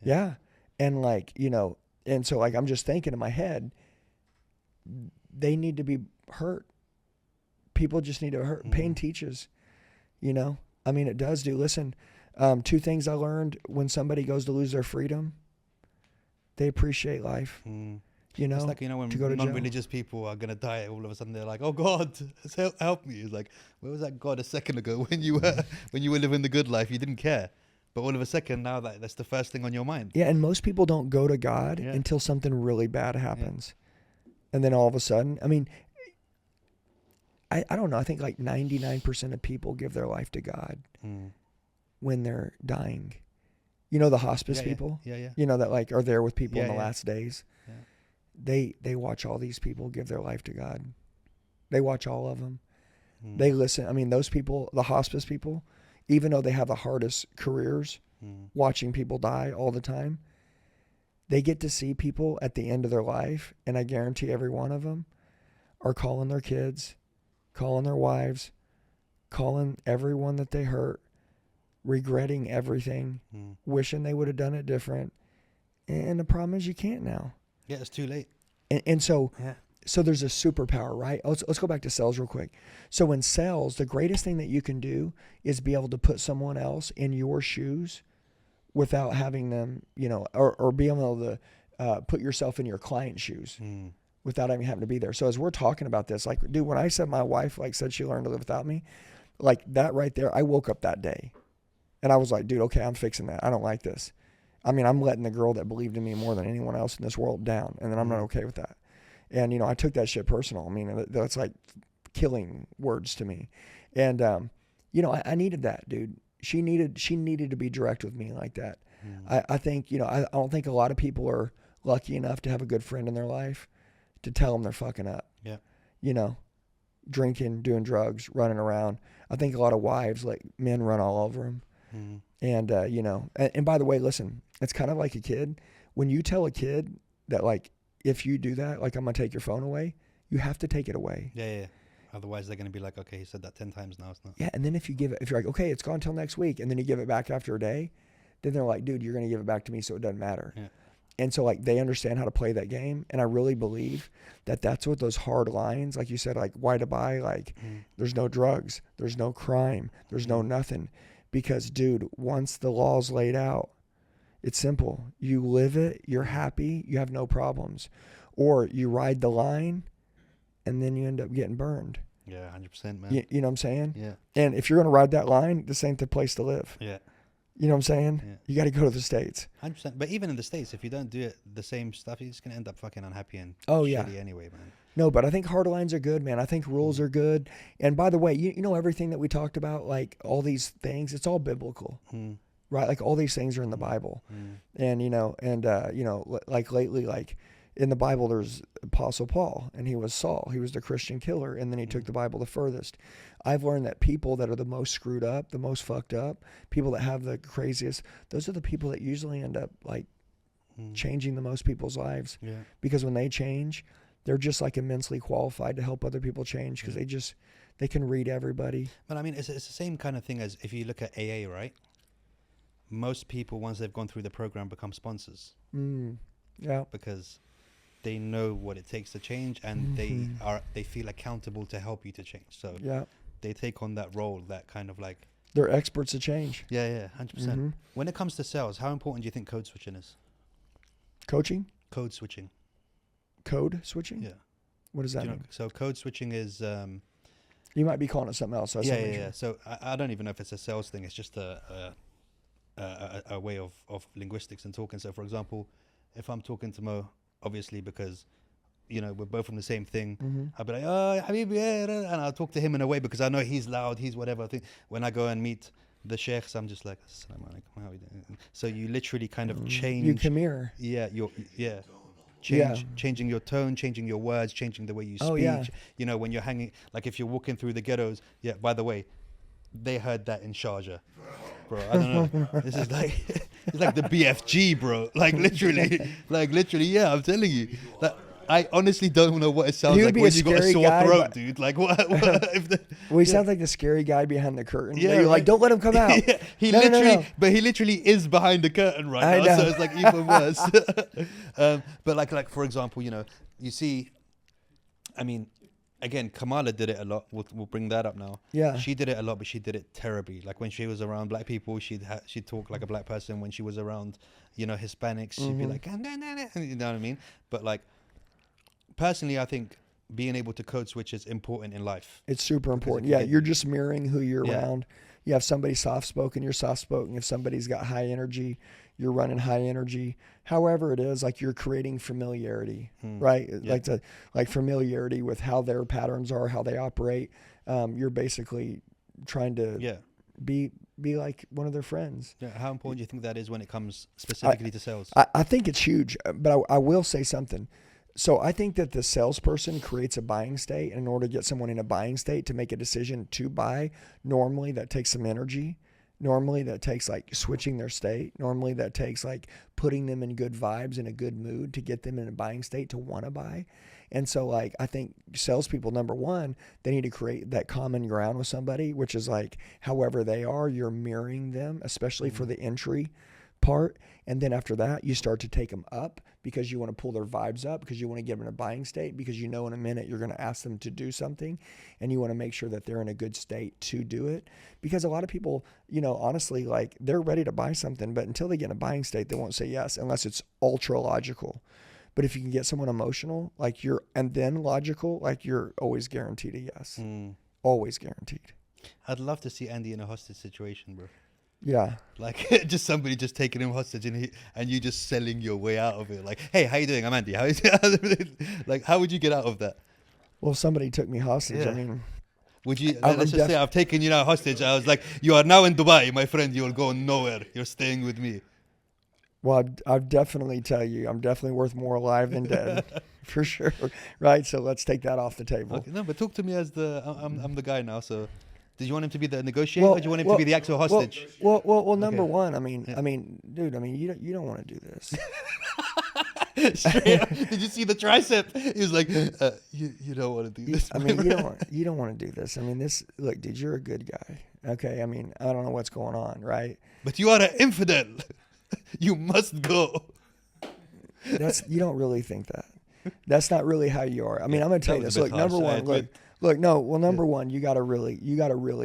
Yeah. And like, and so like I'm just thinking in my head, they need to be hurt. People just need to be hurt. Pain teaches, I mean, it does do. Listen, 2 things I learned when somebody goes to lose their freedom, they appreciate life. It's like, when non-religious people are going to die, all of a sudden they're like, oh God, help me. It's like, where was that God a second ago when you were living the good life? You didn't care. But all of a second now that's the first thing on your mind. Yeah, and most people don't go to God until something really bad happens. Yeah. And then all of a sudden, I mean, I don't know, I think like 99% of people give their life to God when they're dying. The hospice people? Yeah. That like are there with people in the last days. Yeah. They watch all these people give their life to God. They watch all of them. They listen. I mean, those people, the hospice people, even though they have the hardest careers, watching people die all the time, they get to see people at the end of their life, and I guarantee every one of them are calling their kids, calling their wives, calling everyone that they hurt, regretting everything, wishing they would have done it different. And the problem is you can't now. Yeah, it's too late. And so there's a superpower, right? Let's go back to sales real quick. So in sales, the greatest thing that you can do is be able to put someone else in your shoes without having them, or be able to put yourself in your client's shoes without even having to be there. So as we're talking about this, like, dude, when I said my wife said she learned to live without me, like that right there, I woke up that day and I was like, dude, okay, I'm fixing that. I don't like this. I mean, I'm letting the girl that believed in me more than anyone else in this world down, and then I'm not okay with that. And, you know, I took that shit personal. I mean, that's like killing words to me. And, you know, I needed that, dude. She needed to be direct with me like that. I think, you know, I don't think a lot of people are lucky enough to have a good friend in their life to tell them they're fucking up. Yeah. You know, drinking, doing drugs, running around. I think a lot of wives, like men, run all over them. And, you know, and by the way, listen, it's kind of like a kid. When you tell a kid that, like, if you do that, like, I'm going to take your phone away, you have to take it away. Yeah. Otherwise, they're going to be like, okay, he said that 10 times now. It's not. Yeah. And then if you're like, okay, it's gone till next week, and then you give it back after a day, then they're like, dude, you're going to give it back to me, so it doesn't matter. Yeah. And so, like, they understand how to play that game. And I really believe that that's what those hard lines, like you said, like, why to buy, like, there's no drugs, there's no crime, there's no nothing. Because, dude, once the law's laid out, it's simple. You live it, you're happy, you have no problems. Or you ride the line, and then you end up getting burned. Yeah, 100%, man. You know what I'm saying? Yeah. And if you're going to ride that line, this ain't the place to live. Yeah. You know what I'm saying? Yeah. You got to go to the States. 100%. But even in the States, if you don't do it the same stuff, you're just going to end up fucking unhappy and shitty anyway, man. No, but I think hard lines are good, man. I think rules are good. And by the way, you know everything that we talked about, like all these things, it's all biblical, right? Like all these things are in the Bible. And, you know, like lately, like in the Bible, there's Apostle Paul, and he was Saul. He was the Christian killer, and then he took the Bible the furthest. I've learned that people that are the most screwed up, the most fucked up, people that have the craziest, those are the people that usually end up like changing the most people's lives. Yeah. Because when they change, they're just like immensely qualified to help other people change because they can read everybody. But I mean, it's the same kind of thing as if you look at AA, right? Most people, once they've gone through the program, become sponsors. Yeah. Because they know what it takes to change, and they feel accountable to help you to change. So they take on that role, that kind of like... They're experts at change. Yeah, 100%. When it comes to sales, how important do you think code switching is? Coaching? Code switching. Code switching? Yeah. What does that mean? So code switching is... you might be calling it something else. So yeah. So I don't even know if it's a sales thing. It's just a way of linguistics and talking. So, for example, if I'm talking to Mo, obviously because, you know, we're both from the same thing, I'll be like, oh, Habibi, and I'll talk to him in a way because I know he's loud, he's whatever. I think when I go and meet the sheikhs, I'm just like, Assalamu alaikum, how are we doing? So you literally kind of change. You come here. Yeah, changing your tone, changing your words, changing the way you speak. Oh, yeah. You know, when you're hanging, like if you're walking through the ghettos. Yeah, by the way, they heard that in Sharjah, bro. I don't know. This is like it's like the BFG, bro. Like literally. Yeah, I'm telling you. Like, I honestly don't know what it sounds like when you got a sore throat, dude. Like what well, he sounds like the scary guy behind the curtain. Yeah, you're right? like, don't let him come out. Yeah, but he literally is behind the curtain right now, so it's like even worse. But like for example, you know, you see, I mean, again, Kamala did it a lot. We'll bring that up now. Yeah, she did it a lot, but she did it terribly. Like when she was around black people, she'd talk like a black person. When she was around, you know, Hispanics, she'd be like, nah. You know what I mean? But like, personally, I think being able to code switch is important in life. It's super important. Yeah, you're just mirroring who you're around. You have somebody soft-spoken, you're soft-spoken. If somebody's got high energy, you're running high energy. However it is, like you're creating familiarity, right? Yeah. Like familiarity with how their patterns are, how they operate. You're basically trying to be like one of their friends. Yeah. How important do you think that is when it comes specifically to sales? I think it's huge, but I will say something. So I think that the salesperson creates a buying state, and in order to get someone in a buying state to make a decision to buy, normally that takes some energy. Normally that takes like switching their state. Normally that takes like putting them in good vibes, in a good mood to get them in a buying state to want to buy. And so like, I think salespeople, number one, they need to create that common ground with somebody, which is like, however they are, you're mirroring them, especially for the entry part. And then after that, you start to take them up because you want to pull their vibes up, because you want to get them in a buying state, because you know in a minute you're going to ask them to do something, and you want to make sure that they're in a good state to do it. Because a lot of people, you know, honestly, like they're ready to buy something, but until they get in a buying state, they won't say yes unless it's ultra logical. But if you can get someone emotional, like and then logical, like you're always guaranteed a yes. Always guaranteed. I'd love to see Andy in a hostage situation, bro. Yeah. Like just somebody just taking him hostage and you just selling your way out of it. Like, hey, how you doing? I'm Andy. How you doing? Like, how would you get out of that? Well, if somebody took me hostage, I Yeah. mean, Would you, I'm let's just say I've taken you now hostage. I was like, you are now in Dubai, my friend. You will go nowhere. You're staying with me. well, I'd definitely tell you, I'm definitely worth more alive than dead, for sure. Right? So let's take that off the table. Okay, no, but talk to me as I'm the guy now. So, did you want him to be the negotiator, or do you want him to be the actual hostage? Well. Number Okay. one, I mean, Yeah. dude, I mean, you don't want to do this. Straight up. Did you see the tricep? He was like, you don't want to do this. I mean, you don't want to do this. I mean, look, dude, you're a good guy. Okay, I mean, I don't know what's going on, right? But you are an infidel. You must go. You don't really think that. That's not really how you are. I mean, I'm gonna tell you That was this. a bit Look, number harsh, I one, admit. look, no. Well, number one, you got a really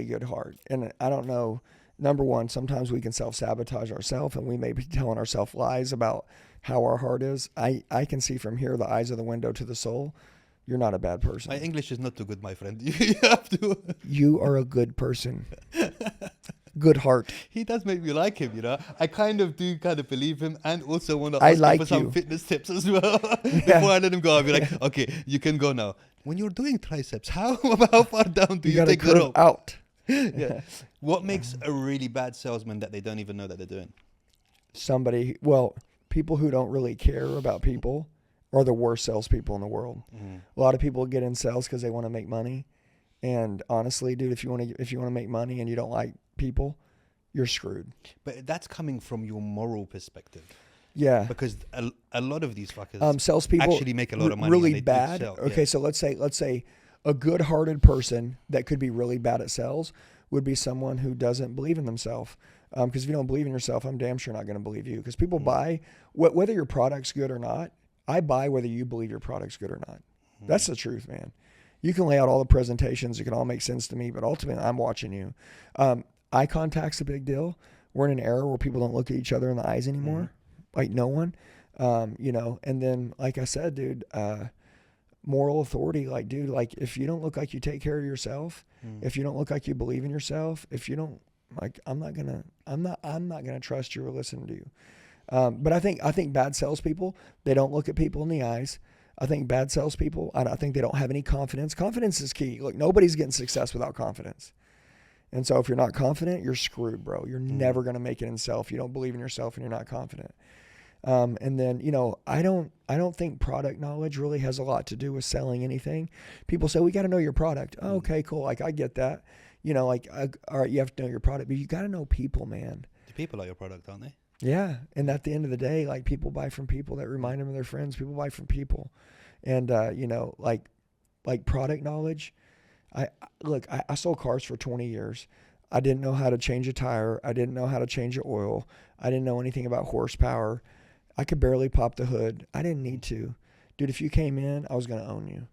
good heart, and I don't know. Number one, sometimes we can self-sabotage ourselves, and we may be telling ourselves lies about how our heart is. I can see from here, the eyes of the window to the soul. You're not a bad person. My English is not too good, my friend. You have to. You are a good person. Good heart. He does make me like him, you know. I kind of believe him, and also want to I ask him like for some you. fitness tips as well. Before I let him go, I'll be like, okay, you can go now. When you're doing triceps, how far down do you gotta take the curve rope? out. Yeah. What makes a really bad salesman that they don't even know that they're doing? People who don't really care about people are the worst salespeople in the world. Mm. A lot of people get in sales because they want to make money, and honestly, dude, if you want to make money and you don't like people, you're screwed. But that's coming from your moral perspective. Yeah. Because a lot of these fuckers Salespeople actually make a lot of money. really and they do bad. sell. Okay, Yeah. so let's say a good-hearted person that could be really bad at sales would be someone who doesn't believe in themselves. Because if you don't believe in yourself, I'm damn sure not going to believe you. Because people buy whether your product's good or not. I buy whether you believe your product's good or not. That's the truth, man. You can lay out all the presentations; it can all make sense to me, but ultimately, I'm watching you. Eye contact's a big deal. We're in an era where people don't look at each other in the eyes anymore, like no one. And then, like I said, dude, moral authority, like, dude, like if you don't look like you take care of yourself, if you don't look like you believe in yourself, if you don't, like, I'm not gonna trust you or listen to you. But I think bad salespeople, they don't look at people in the eyes. I think bad salespeople, I think they don't have any confidence. Confidence is key. Look, nobody's getting success without confidence. And so if you're not confident, you're screwed, bro. You're never going to make it in self. You don't believe in yourself and you're not confident. And then, I don't think product knowledge really has a lot to do with selling anything. People say, we got to know your product. Oh, okay, cool. Like, I get that. All right, you have to know your product, but you got to know people, man. The people are your product, aren't they? Yeah. And at the end of the day, like, people buy from people that remind them of their friends. People buy from people. And, like product knowledge. I sold cars for 20 years. I didn't know how to change a tire. I didn't know how to change an oil. I didn't know anything about horsepower. I could barely pop the hood. I didn't need to. Dude, if you came in, I was going to own you.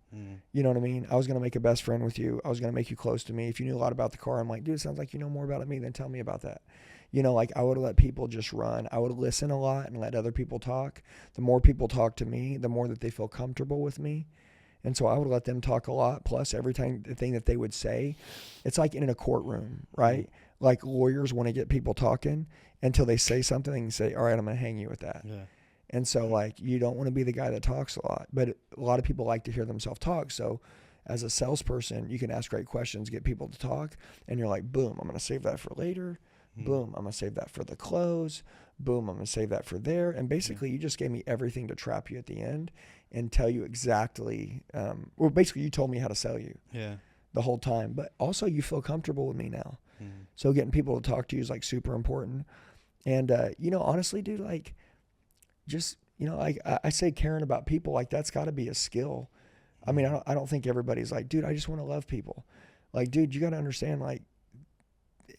You know what I mean? I was going to make a best friend with you. I was going to make you close to me. If you knew a lot about the car, I'm like, dude, it sounds like you know more about me than tell me about that. Like, I would have let people just run. I would have listened a lot and let other people talk. The more people talk to me, the more that they feel comfortable with me. And so I would let them talk a lot. Plus, every time the thing that they would say, it's like in a courtroom, right? Like, lawyers want to get people talking until they say something and say, all right, I'm going to hang you with that. Yeah. And so, like, you don't want to be the guy that talks a lot. But a lot of people like to hear themselves talk. So as a salesperson, you can ask great questions, get people to talk. And you're like, boom, I'm going to save that for later. Boom, I'm going to save that for the close. Boom, I'm going to save that for there. And basically, you just gave me everything to trap you at the end and tell you exactly, basically you told me how to sell you the whole time. But also you feel comfortable with me now. So getting people to talk to you is like super important. And, honestly, dude, like, just, I say caring about people, like, that's got to be a skill. I mean, I don't think everybody's like, dude, I just want to love people. Like, dude, you got to understand, like,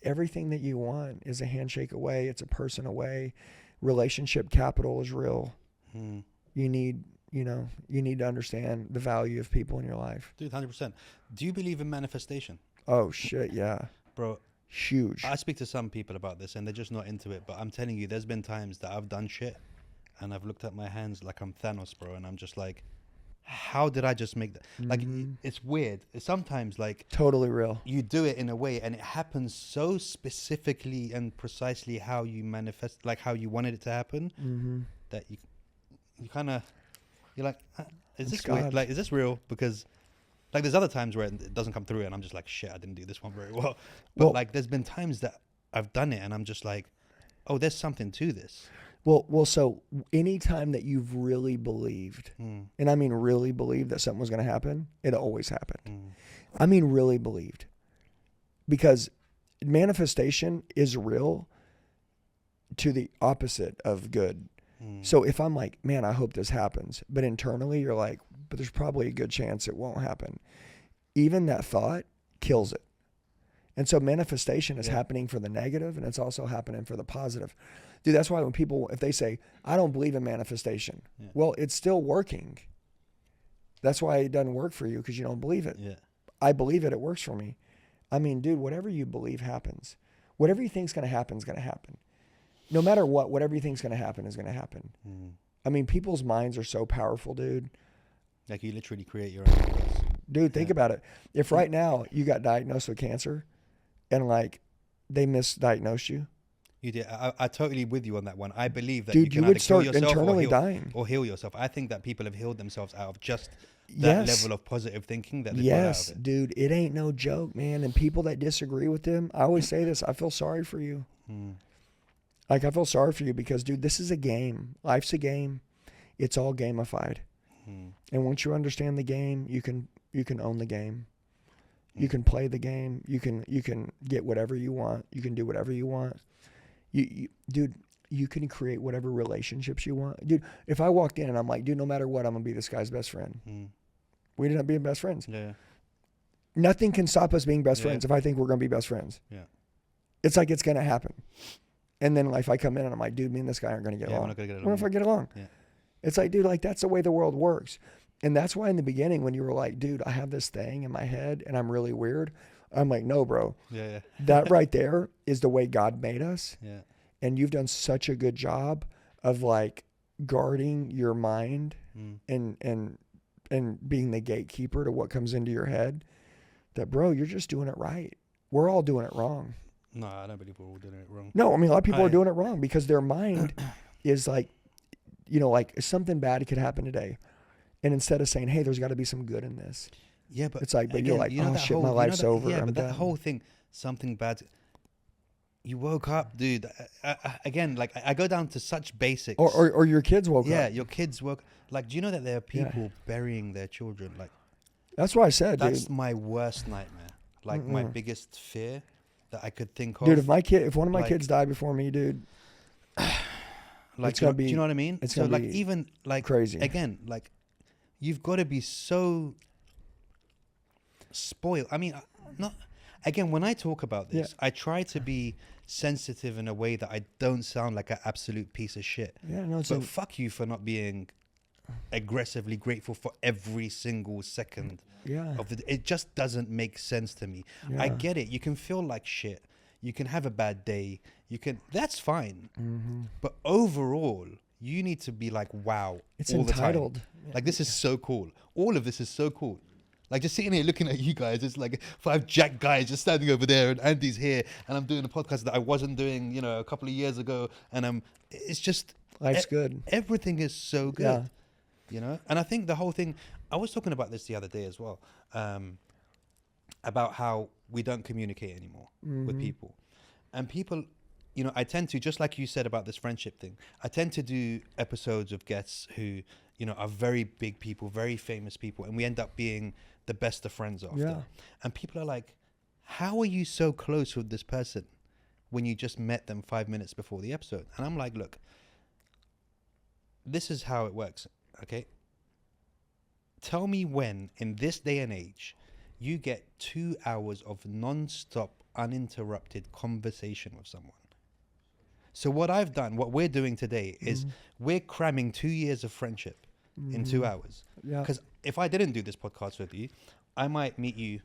everything that you want is a handshake away. It's a person away. Relationship capital is real. You need to understand the value of people in your life. Dude, 100%. Do you believe in manifestation? Oh, shit, yeah. Bro, huge. I speak to some people about this and they're just not into it. But I'm telling you, there's been times that I've done shit and I've looked at my hands like I'm Thanos, bro. And I'm just like, how did I just make that? Like, it's weird. Sometimes, like, Totally real. you do it in a way and it happens so specifically and precisely how you manifest, like how you wanted it to happen, that you kind of, you're like, is this weird? Like, is this real? Because like there's other times where it doesn't come through and I'm just like, shit, I didn't do this one very well. But like there's been times that I've done it and I'm just like, oh, there's something to this. Well, so anytime that you've really believed, and I mean really believed that something was going to happen, it always happened. I mean really believed. Because manifestation is real to the opposite of good. So if I'm like, man, I hope this happens, but internally you're like, but there's probably a good chance it won't happen. Even that thought kills it. And so manifestation is happening for the negative and it's also happening for the positive. Dude, that's why when people, if they say, I don't believe in manifestation, well, it's still working. That's why it doesn't work for you, because you don't believe it. Yeah. I believe it. It works for me. I mean, dude, whatever you believe happens. Whatever you think is going to happen is going to happen. No matter what, whatever you think is going to happen is going to happen. I mean, people's minds are so powerful, dude. Like you literally create your own universe. Dude, think about it. If right now you got diagnosed with cancer and like they misdiagnosed you. You did. I totally with you on that one. I believe that dude, you can would either kill start yourself internally dying or heal yourself. I think that people have healed themselves out of just that level of positive thinking that they got out of it. Dude, it ain't no joke, man. And people that disagree with them, I always say this, I feel sorry for you. Like, I feel sorry for you because, dude, this is a game. Life's a game. It's all gamified. And once you understand the game, you can own the game. You can play the game. You can get whatever you want. You can do whatever you want. Dude, you can create whatever relationships you want. Dude, if I walked in and I'm like, dude, no matter what, I'm going to be this guy's best friend. We ended up being best friends. Yeah. Nothing can stop us being best friends if I think we're going to be best friends. Yeah. It's like it's going to happen. And then like, if I come in and I'm like, dude, me and this guy aren't going to get along. We're not gonna get along. What if I get along? Yeah. It's like, dude, like that's the way the world works. And that's why in the beginning when you were like, dude, I have this thing in my head and I'm really weird. I'm like, no, bro. Yeah. That right there is the way God made us. Yeah. And you've done such a good job of like guarding your mind and being the gatekeeper to what comes into your head that, bro, you're just doing it right. We're all doing it wrong. No, I don't believe we're all doing it wrong. No, I mean, a lot of people are doing it wrong because their mind is like, you know, like something bad could happen today. And instead of saying, hey, there's got to be some good in this. Yeah, but it's like, but again, you're like, you know, oh shit, my life's over. Yeah, I'm but done. that whole thing, something bad. You woke up, dude. Again, like I go down to such basics. Or your kids woke up. Yeah, your kids woke. Like, do you know that there are people burying their children? Like, that's what I said, dude. That's my worst nightmare. Like my biggest fear that I could think of. Dude, if one of my kids died before me, dude. Like, it's gonna be, do you know what I mean? It's so gonna like be even like crazy. Again, like you've got to be so spoiled. I mean, not again. When I talk about this, I try to be sensitive in a way that I don't sound like an absolute piece of shit. Yeah, no, but fuck you for not being aggressively grateful for every single second of the. It just doesn't make sense to me. Yeah. I get it. You can feel like shit. You can have a bad day. You can. That's fine. But overall, you need to be like, wow. It's all entitled. The time. Like, this is so cool. All of this is so cool. Like, just sitting here looking at you guys, it's like 5 jack guys just standing over there, and Andy's here, and I'm doing a podcast that I wasn't doing, you know, a couple of years ago, and it's just life's good. Everything is so good, you know. And I think the whole thing. I was talking about this the other day as well, about how we don't communicate anymore with people, and people. You know, I tend to, just like you said about this friendship thing, I tend to do episodes of guests who, you know, are very big people, very famous people, and we end up being the best of friends after. Yeah. And people are like, how are you so close with this person when you just met them 5 minutes before the episode? And I'm like, look, this is how it works, okay? Tell me when, in this day and age, you get 2 hours of non-stop, uninterrupted conversation with someone. So what I've done, what we're doing today is we're cramming 2 years of friendship in 2 hours. Yeah. Because if I didn't do this podcast with you, I might meet you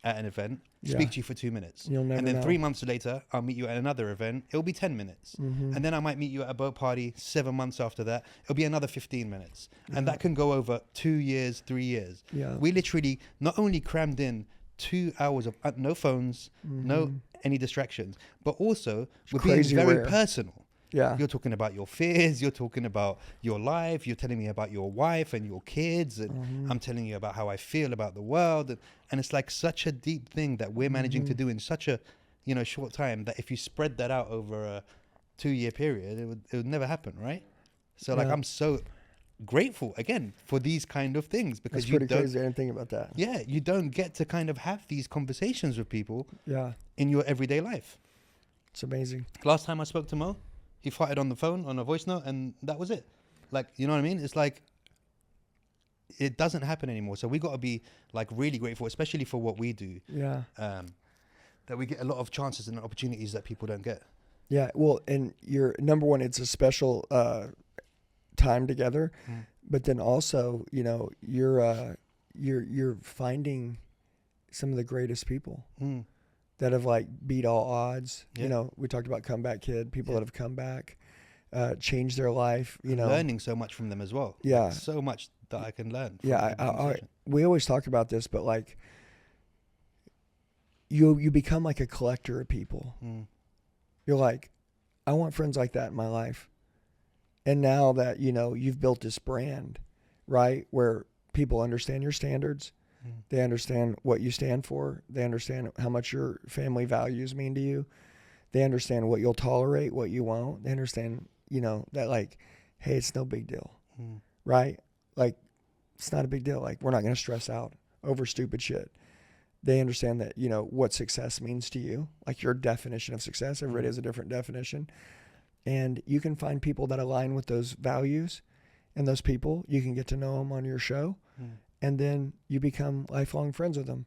at an event, Yeah. speak to you for 2 minutes. You'll never And then know. 3 months later, I'll meet you at another event. It'll be 10 minutes. Mm-hmm. And then I might meet you at a boat party 7 months after that. It'll be another 15 minutes. Yeah. And that can go over 2 years, 3 years. Yeah. We literally not only crammed in 2 hours of no phones, no any distractions, but also we're being crazy very rare. personal. Yeah. You're talking about your fears. You're talking about your life. You're telling me about your wife and your kids. And I'm telling you about how I feel about the world. And it's like such a deep thing that we're managing to do in such a, short time that if you spread that out over a 2-year period, it would never happen, right? So like, Yeah. I'm so grateful again for these kind of things because That's you pretty don't, crazy. I didn't think about that. yeah, you don't get to kind of have these conversations with people Yeah. in your everyday life. It's amazing. Last time I spoke to Mo, he farted on the phone on a voice note, and that was it. Like, you know what I mean? It's like it doesn't happen anymore. So we got to be like really grateful, especially for what we do, Yeah. that we get a lot of chances and opportunities that people don't get. Yeah. Well, and you're number one, it's a special time together, but then also, you're finding some of the greatest people that have like beat all odds. Yeah. We talked about Comeback Kid, people that have come back, changed their life, Learning so much from them as well. Yeah. Like, so much that I can learn. From Yeah. the conversation. We always talk about this, but like you become like a collector of people. You're like, I want friends like that in my life. And now that, you've built this brand, right? Where people understand your standards. They understand what you stand for. They understand how much your family values mean to you. They understand what you'll tolerate, what you won't. They understand, that like, hey, it's no big deal, right? Like, it's not a big deal. Like, we're not going to stress out over stupid shit. They understand that, what success means to you, like your definition of success. Everybody has a different definition. And you can find people that align with those values, and those people, you can get to know them on your show. And then you become lifelong friends with them.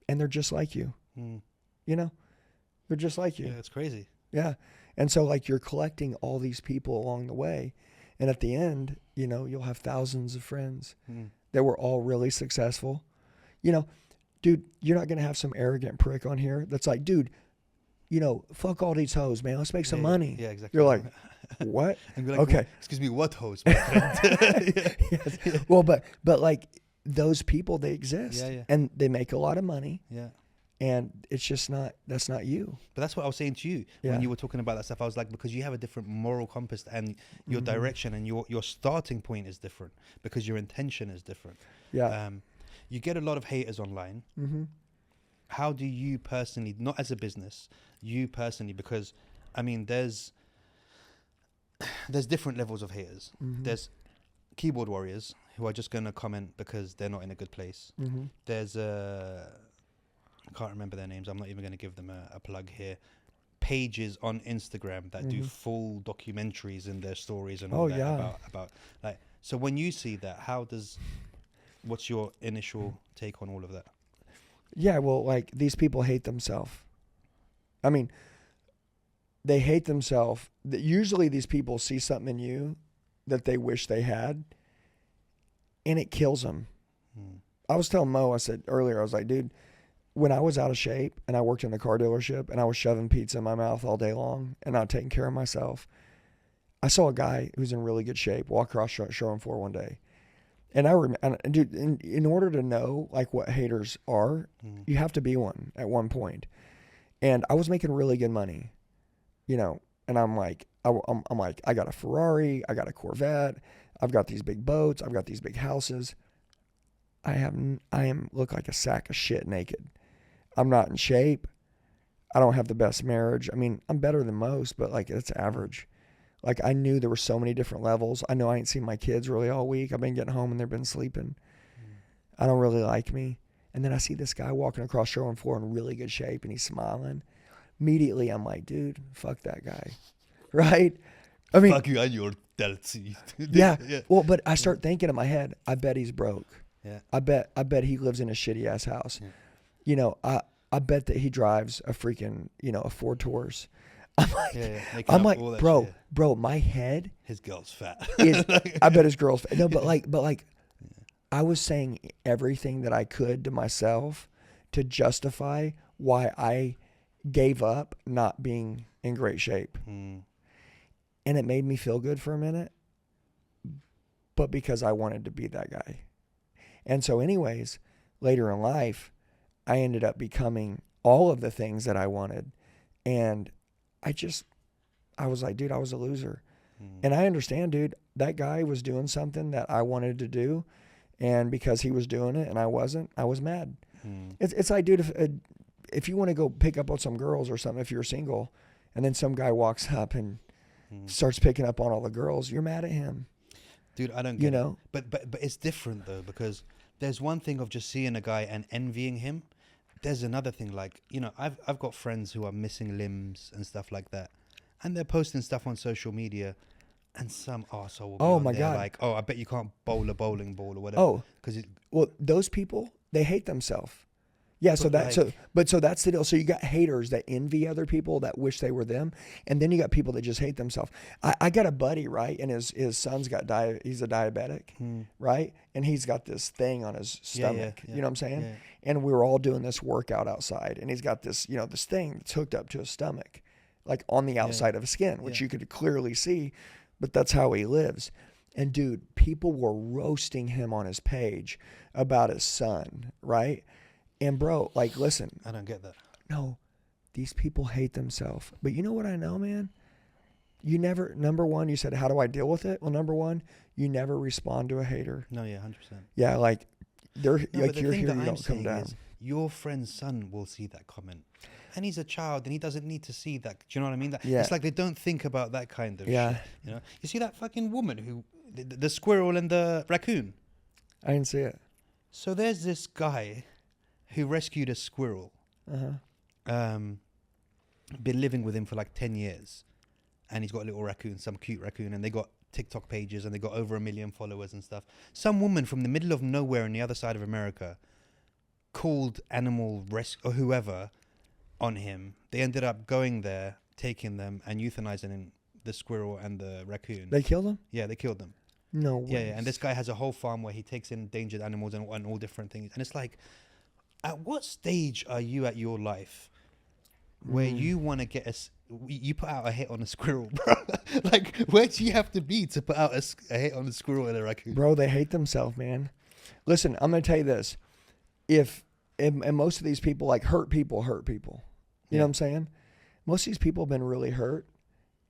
And they're just like you. They're just like you. Yeah, it's crazy. Yeah. And so like you're collecting all these people along the way. And at the end, you'll have thousands of friends that were all really successful. Dude, you're not going to have some arrogant prick on here that's like, dude, fuck all these hoes, man. Let's make some money. Yeah, exactly. You're like, what? And be like, Okay. Excuse me, what host? My friend? Yes. Well, but like those people, they exist. Yeah. And they make a lot of money. Yeah. And it's just that's not you. But that's what I was saying to you when you were talking about that stuff. I was like, because you have a different moral compass and your direction and your starting point is different because your intention is different. Yeah. You get a lot of haters online. How do you personally, not as a business, you personally, because I mean, there's different levels of haters. There's keyboard warriors who are just going to comment because they're not in a good place. There's I can't remember their names. I'm not even going to give them a plug here. Pages on Instagram that do full documentaries in their stories and all that about like. So when you see that, what's your initial take on all of that? Yeah, well, like these people hate themselves. I mean, they hate themselves. Usually these people see something in you that they wish they had, and it kills them. I was telling Mo, I said earlier, I was like, dude, when I was out of shape and I worked in a car dealership and I was shoving pizza in my mouth all day long and not taking care of myself, I saw a guy who's in really good shape walk across showroom floor one day. And dude, in order to know like what haters are, you have to be one at one point. And I was making really good money, and I'm like, I'm like, I got a Ferrari, I got a Corvette, I've got these big boats, I've got these big houses. I look like a sack of shit naked. I'm not in shape. I don't have the best marriage. I mean, I'm better than most, but like it's average. Like I knew there were so many different levels. I know I ain't seen my kids really all week. I've been getting home and they've been sleeping. I don't really like me. And then I see this guy walking across showroom floor in really good shape and he's smiling. Immediately I'm like, dude, fuck that guy. Right? I mean, Fuck you and your Delty. yeah. Well, but I start thinking in my head, I bet he's broke. Yeah. I bet he lives in a shitty ass house. Yeah. I bet that he drives a freaking, a Ford Taurus. I'm like, bro, my head. His girl's fat. I bet his girl's fat. No, but like, I was saying everything that I could to myself to justify why I gave up not being in great shape. Mm. And it made me feel good for a minute, but because I wanted to be that guy. And so anyways, later in life, I ended up becoming all of the things that I wanted. And I was like, dude, I was a loser. And I understand, dude, that guy was doing something that I wanted to do. And because he was doing it and I wasn't, I was mad. It's like, dude, if you want to go pick up on some girls or something, if you're single, and then some guy walks up and starts picking up on all the girls, you're mad at him. Dude, I don't get it. But it's different though, because there's one thing of just seeing a guy and envying him. There's another thing, like, you know, I've got friends who are missing limbs and stuff like that, and they're posting stuff on social media, and some arsehole will be on there like, oh, I bet you can't bowl a bowling ball or whatever. Oh, well, those people, they hate themselves. Yeah, so that's the deal. So you got haters that envy other people that wish they were them, and then you got people that just hate themselves. I got a buddy, right, and his son's got he's a diabetic, right, and he's got this thing on his stomach. You know what I'm saying? Yeah. And we were all doing this workout outside, and he's got this, this thing that's hooked up to his stomach, like on the outside of his skin, which you could clearly see, but that's how he lives. And dude, people were roasting him on his page about his son, right? And bro, like, listen. I don't get that. No, these people hate themselves. But you know what I know, man? You never, number one, you said, how do I deal with it? Well, number one, you never respond to a hater. No, yeah, 100%. Yeah, like, like you're here, you don't come down. Your friend's son will see that comment. And he's a child and he doesn't need to see that. Do you know what I mean? It's like they don't think about that kind of shit. You know? You see that fucking woman who, the squirrel and the raccoon? I didn't see it. So there's this guy who rescued a squirrel. Been living with him for like 10 years. And he's got a little raccoon, some cute raccoon, and they got TikTok pages and they got over 1 million followers and stuff. Some woman from the middle of nowhere on the other side of America called animal rescue or whoever on him. They ended up going there, taking them and euthanizing the squirrel and the raccoon. They killed them? Yeah, they killed them. No way. Yeah, and this guy has a whole farm where he takes in endangered animals and all different things. And it's like, at what stage are you at your life where you want to get you put out a hit on a squirrel, bro? Like, where do you have to be to put out a hit on a squirrel and a raccoon? Bro, they hate themselves, man. Listen, I'm going to tell you this. And most of these people, like, hurt people. You know what I'm saying? Most of these people have been really hurt,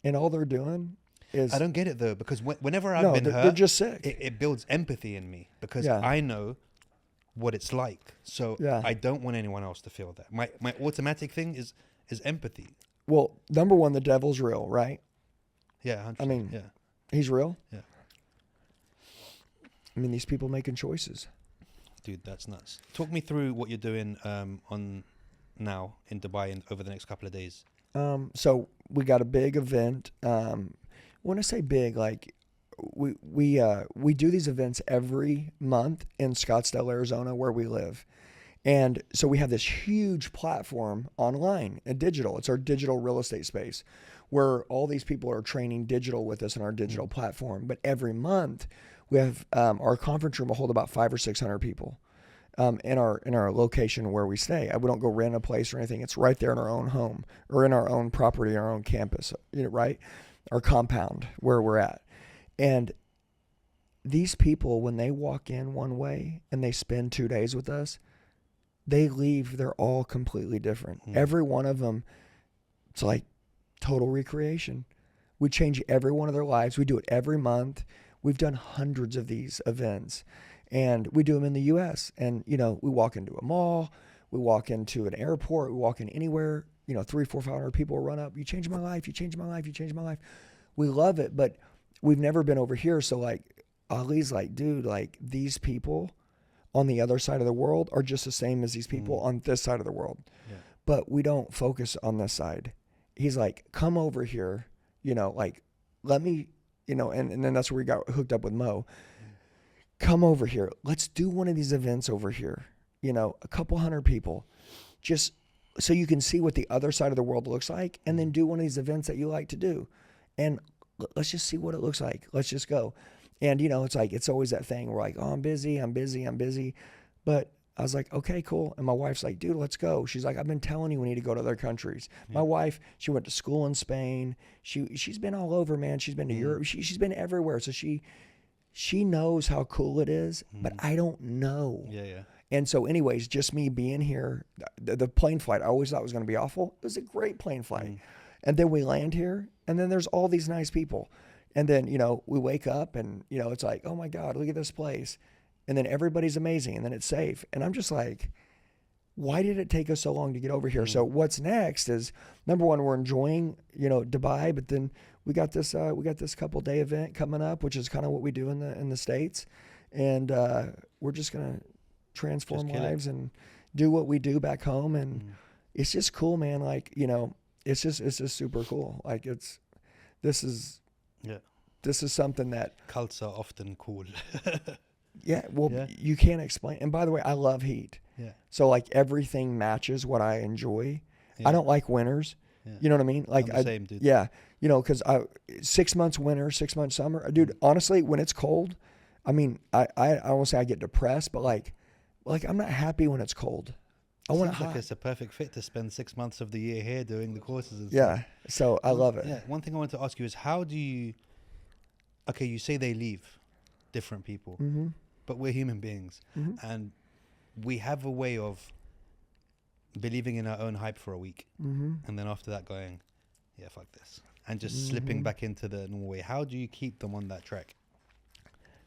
and all they're doing is... I don't get it, though, because whenever I've been hurt... they're just sick. It builds empathy in me, because I know what it's like. So I don't want anyone else to feel that. My automatic thing is empathy. Well, number one, the devil's real, right? Yeah, 100%. I mean, he's real? Yeah. I mean, these people making choices. Dude, that's nuts. Talk me through what you're doing on now in Dubai over the next couple of days. So we got a big event. When I say big, like we do these events every month in Scottsdale, Arizona, where we live. And so we have this huge platform online and digital. It's our digital real estate space where all these people are training digital with us in our digital platform. But every month we have our conference room will hold about 500 or 600 people in our location where we stay. We don't go rent a place or anything. It's right there in our own home or in our own property, our own campus, right? Our compound where we're at. And these people, when they walk in one way and they spend 2 days with us, they leave, they're all completely different. Every one of them, it's like total recreation. We change every one of their lives. We do it every month. We've done hundreds of these events, and we do them in the U.S. And, we walk into a mall, we walk into an airport, we walk in anywhere, 300, 400, 500 people will run up. You changed my life. You changed my life. You changed my life. We love it, but we've never been over here. So like, Ali's like, dude, like these people on the other side of the world are just the same as these people on this side of the world. Yeah. But we don't focus on this side. He's like, come over here, like, let me, and then that's where we got hooked up with Mo. Come over here. Let's do one of these events over here. A couple hundred people, just so you can see what the other side of the world looks like, and then do one of these events that you like to do. And let's just see what it looks like. Let's just go. And, it's like, it's always that thing. We're like, oh, I'm busy. But I was like, okay, cool. And my wife's like, dude, let's go. She's like, I've been telling you we need to go to other countries. My wife, she went to school in Spain. She's been all over, man. She's been to Europe. She's been everywhere. So she knows how cool it is, but I don't know. Yeah. And so anyways, just me being here, the plane flight, I always thought was going to be awful. It was a great plane flight. And then we land here, and then there's all these nice people. And then, you know, we wake up and, you know, it's like, oh my God, look at this place. And then everybody's amazing, and then it's safe. And I'm just like, why did it take us so long to get over here? So what's next is, number one, we're enjoying, you know, Dubai, but then we got this couple day event coming up, which is kind of what we do in the States. And we're just going to transform lives and do what we do back home. And it's just cool, man. Like, you know, it's just super cool. Like this is something that Cults are often cool. You can't explain. And by the way, I love heat. Yeah. So like everything matches what I enjoy. I don't like winters. Yeah. You know what I mean? Like I'm the same, dude. Yeah. You know, cause 6 months winter, 6 months summer, dude, honestly, when it's cold, I mean, I won't say I get depressed, but like I'm not happy when it's cold. I want it hot. Like it's a perfect fit to spend 6 months of the year here doing the courses and stuff. Yeah. So I love it. Yeah. One thing I want to ask you is, how do you, okay, you say they leave different people, but we're human beings, and we have a way of believing in our own hype for a week, and then after that going, yeah, fuck this, and just slipping back into the normal way. How do you keep them on that track?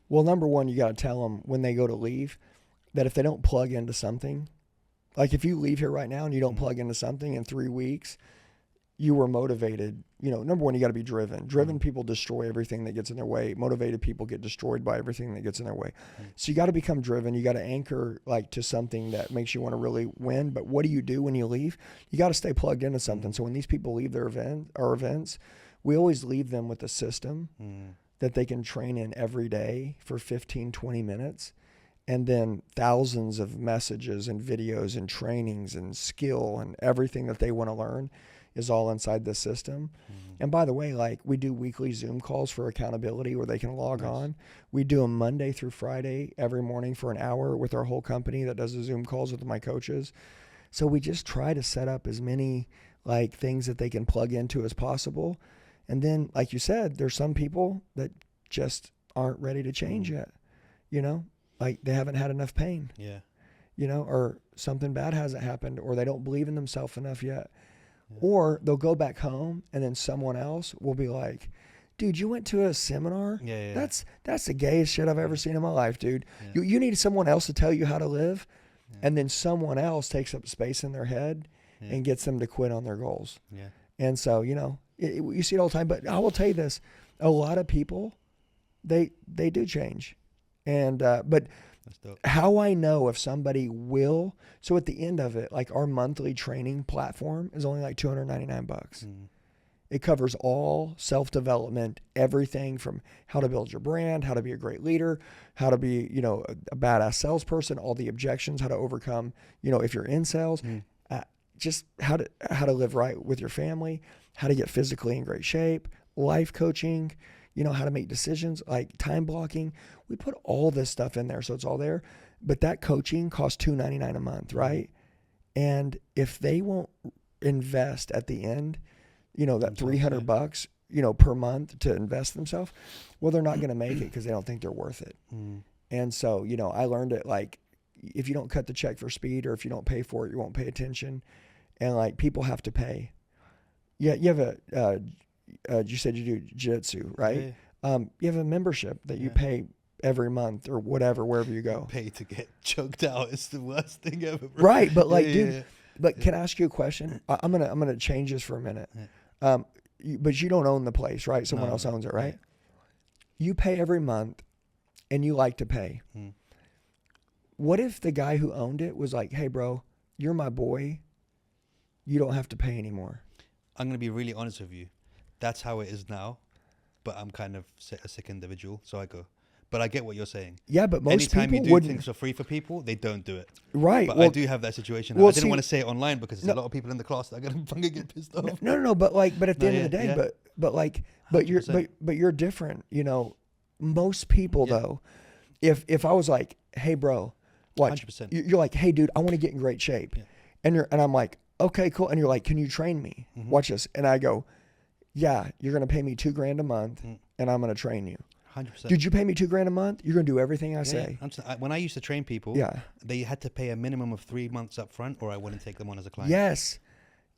Well, number one, you got to tell them when they go to leave that if they don't plug into something, like if you leave here right now and you don't plug into something in 3 weeks, you were motivated. You know, number one, you got to be driven. Driven people destroy everything that gets in their way. Motivated people get destroyed by everything that gets in their way. So you got to become driven. You got to anchor like to something that makes you want to really win. But what do you do when you leave? You got to stay plugged into something. So when these people leave our events, we always leave them with a system that they can train in every day for 15, 20 minutes. And then thousands of messages and videos and trainings and skill and everything that they want to learn is all inside the system. And by the way, like we do weekly Zoom calls for accountability where they can log on. We do them Monday through Friday every morning for an hour with our whole company that does the Zoom calls with my coaches. So we just try to set up as many like things that they can plug into as possible. And then, like you said, there's some people that just aren't ready to change yet, you know? Like they haven't had enough pain, you know, or something bad hasn't happened, or they don't believe in themselves enough yet. Or they'll go back home and then someone else will be like, dude, you went to a seminar? That's the gayest shit I've ever seen in my life, dude. You need someone else to tell you how to live. And then someone else takes up space in their head and gets them to quit on their goals. And so, you know, you see it all the time. But I will tell you this, a lot of people, they do change. And but how I know if somebody will, so at the end of it, like our monthly training platform is only like $299. It covers all self-development, everything from how to build your brand, how to be a great leader, how to be, you know, a badass salesperson, all the objections, how to overcome, you know, if you're in sales, just how to live right with your family, how to get physically in great shape, life coaching, you know, how to make decisions, like time blocking. We put all this stuff in there, so it's all there. But that coaching costs $299 a month, right? And if they won't invest at the end, you know, that $300, you know, per month to invest themselves, well, they're not going to make it because they don't think they're worth it. And so, you know, I learned it like if you don't cut the check for speed, or if you don't pay for it, you won't pay attention. And like people have to pay. Yeah, you have you said you do jiu-jitsu, right? You have a membership that you pay every month or whatever, wherever you go. Pay to get choked out is the worst thing ever, bro. Right, but like, dude, but can I ask you a question? I'm gonna change this for a minute. But you don't own the place, right? Someone else owns it, right? You pay every month, and you like to pay. What if the guy who owned it was like, "Hey, bro, you're my boy. You don't have to pay anymore." I'm gonna be really honest with you. That's how it is now, but I'm kind of a sick individual, so I go. But I get what you're saying. Yeah, but most Anytime people you do wouldn't. things for free for people, they don't do it. Right. But well, I do have that situation. well, I didn't see- want to say it online because there's a lot of people in the class that are gonna fucking get pissed off. No. But at the end of the day, yeah. but you're 100%. but you're different. You know, most people though, if I was like, "Hey, bro, Watch. 100%. You're like, hey, dude, I want to get in great shape. Yeah. And I'm like, okay, cool. And you're like, can you train me? Watch this. And I go, yeah, you're going to pay me $2,000 a month and I'm going to train you. 100%. Dude, you pay me $2,000 a month, you're going to do everything I say. When I used to train people, they had to pay a minimum of 3 months up front or I wouldn't take them on as a client.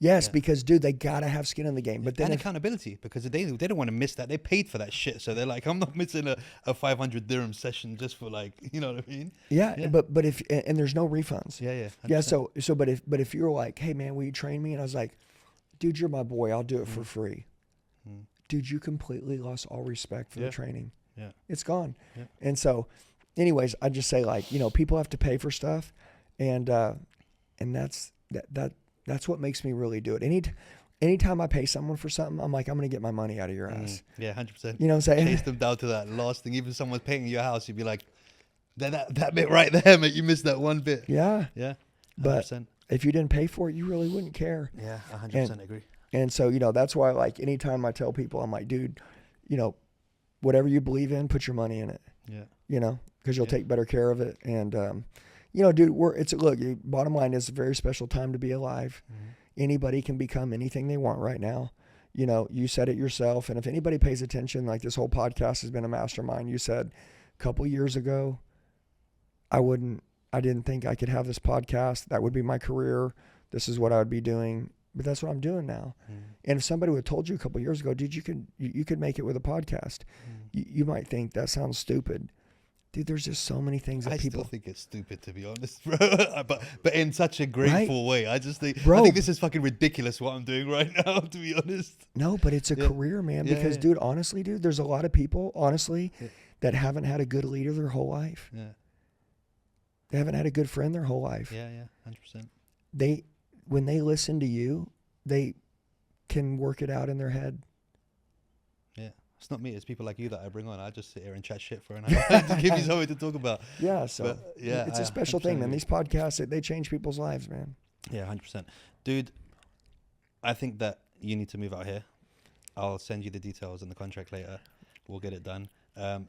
Yes, because dude, they gotta have skin in the game. But then and accountability, because they don't want to miss that. They paid for that shit, so they're like, I'm not missing a 500 dirham session just for like, you know what I mean? Yeah. But if and there's no refunds. 100%. Yeah. So but if you're like, hey man, will you train me? And I was like, dude, you're my boy. I'll do it for free. Dude, you completely lost all respect for the training. Yeah. It's gone. Yeah. And so, anyways, I just say like, people have to pay for stuff, and that's what makes me really do it. Anytime I pay someone for something, I'm like, I'm going to get my money out of your ass. Yeah, 100%. You know what I'm saying? Chase them down to that last thing. Even if someone's painting your house, you'd be like, that bit right there, mate, you missed that one bit. Yeah. Yeah, 100%. But if you didn't pay for it, you really wouldn't care. Yeah, 100% agree. And so, that's why, like, anytime I tell people, I'm like, dude, whatever you believe in, put your money in it. Yeah. Because you'll take better care of it. And, dude, bottom line is a very special time to be alive. Anybody can become anything they want right now. You said it yourself. And if anybody pays attention, like this whole podcast has been a mastermind. You said a couple years ago, I didn't think I could have this podcast. That would be my career. This is what I would be doing. But that's what I'm doing now. And if somebody would have told you a couple years ago, dude, you could make it with a podcast, you might think that sounds stupid. Dude, there's just so many things that I people... still think it's stupid, to be honest, bro. but in such a grateful way. I just think... Bro, I think this is fucking ridiculous what I'm doing right now, to be honest. No, but it's a career, man. Because, dude, honestly, there's a lot of people, that haven't had a good leader their whole life. Yeah. They haven't had a good friend their whole life. Yeah, 100%. When they listen to you, they can work it out in their head. Yeah. It's not me. It's people like you that I bring on. I just sit here and chat shit for an hour to give you something to talk about. Yeah, so it's a special thing, man. These podcasts, they change people's lives, man. Yeah, 100%. Dude, I think that you need to move out here. I'll send you the details and the contract later. We'll get it done.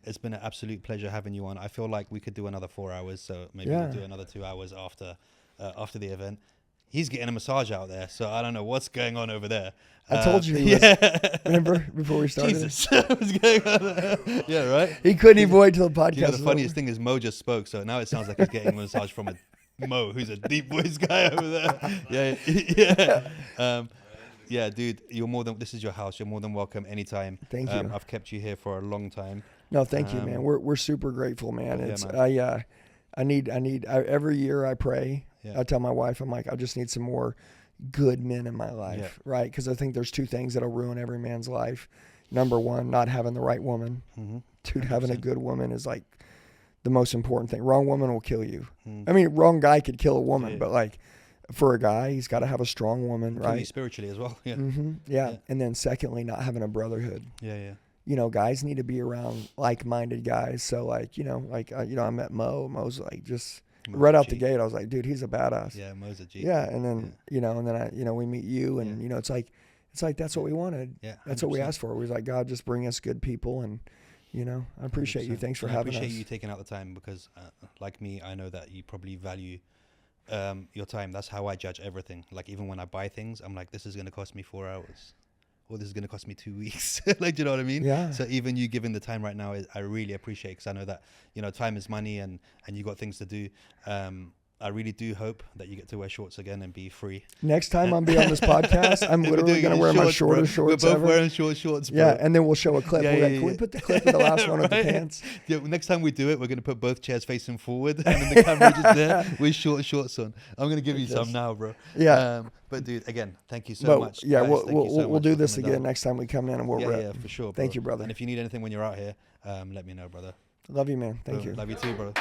It's been an absolute pleasure having you on. I feel like we could do another 4 hours, so maybe we'll do another 2 hours after the event. He's getting a massage out there, so I don't know what's going on over there. I told you he was. Remember before we started? Jesus, what's going on there? Yeah, right. He couldn't even wait till the podcast. You know, the funniest thing is Mo just spoke, so now it sounds like he's getting a massage from a Mo, who's a deep voice guy over there. Yeah, dude, you're more than. This is your house. You're more than welcome anytime. Thank you. I've kept you here for a long time. No, thank you, man. We're super grateful, man. It's man. I need every year I pray. I tell my wife, I'm like, I just need some more good men in my life, right? Because I think there's 2 things that'll ruin every man's life. Number 1, not having the right woman. Dude, having a good woman is like the most important thing. Wrong woman will kill you. I mean, wrong guy could kill a woman, but like for a guy, he's got to have a strong woman, right? Spiritually as well. Yeah. Yeah. And then secondly, not having a brotherhood. Yeah. Guys need to be around like-minded guys. So like, I met Mo. Mo's like just right out the gate. I was like, dude, he's a badass. Yeah, Mo's a G. Yeah, and then we meet you, and it's like that's what we wanted. Yeah, 100%. That's what we asked for. We was like, God, just bring us good people, and I appreciate 100%. You. Thanks for having us. I appreciate you taking out the time because, like me, I know that you probably value your time. That's how I judge everything. Like even when I buy things, I'm like, this is going to cost me 4 hours. Or this is going to cost me 2 weeks. Like, do you know what I mean? Yeah. So even you giving the time right now, I really appreciate, because I know that, time is money and you got things to do. I really do hope that you get to wear shorts again and be free. Next time I'm be on this podcast, I'm literally going to wear my shortest shorts We're both ever. Wearing shorts, bro. Yeah, and then we'll show a clip. Can we put the clip of the last one with the pants? Yeah, next time we do it, we're going to put both chairs facing forward and then the camera just there with shorts on. I'm going to give you some now, bro. Yeah. But dude, again, thank you so much. Yeah, guys. we'll do this again next time we come in, and we'll rip. Yeah, for sure, bro. Thank you, brother. And if you need anything when you're out here, let me know, brother. Love you, man. Thank you. Love you too, brother.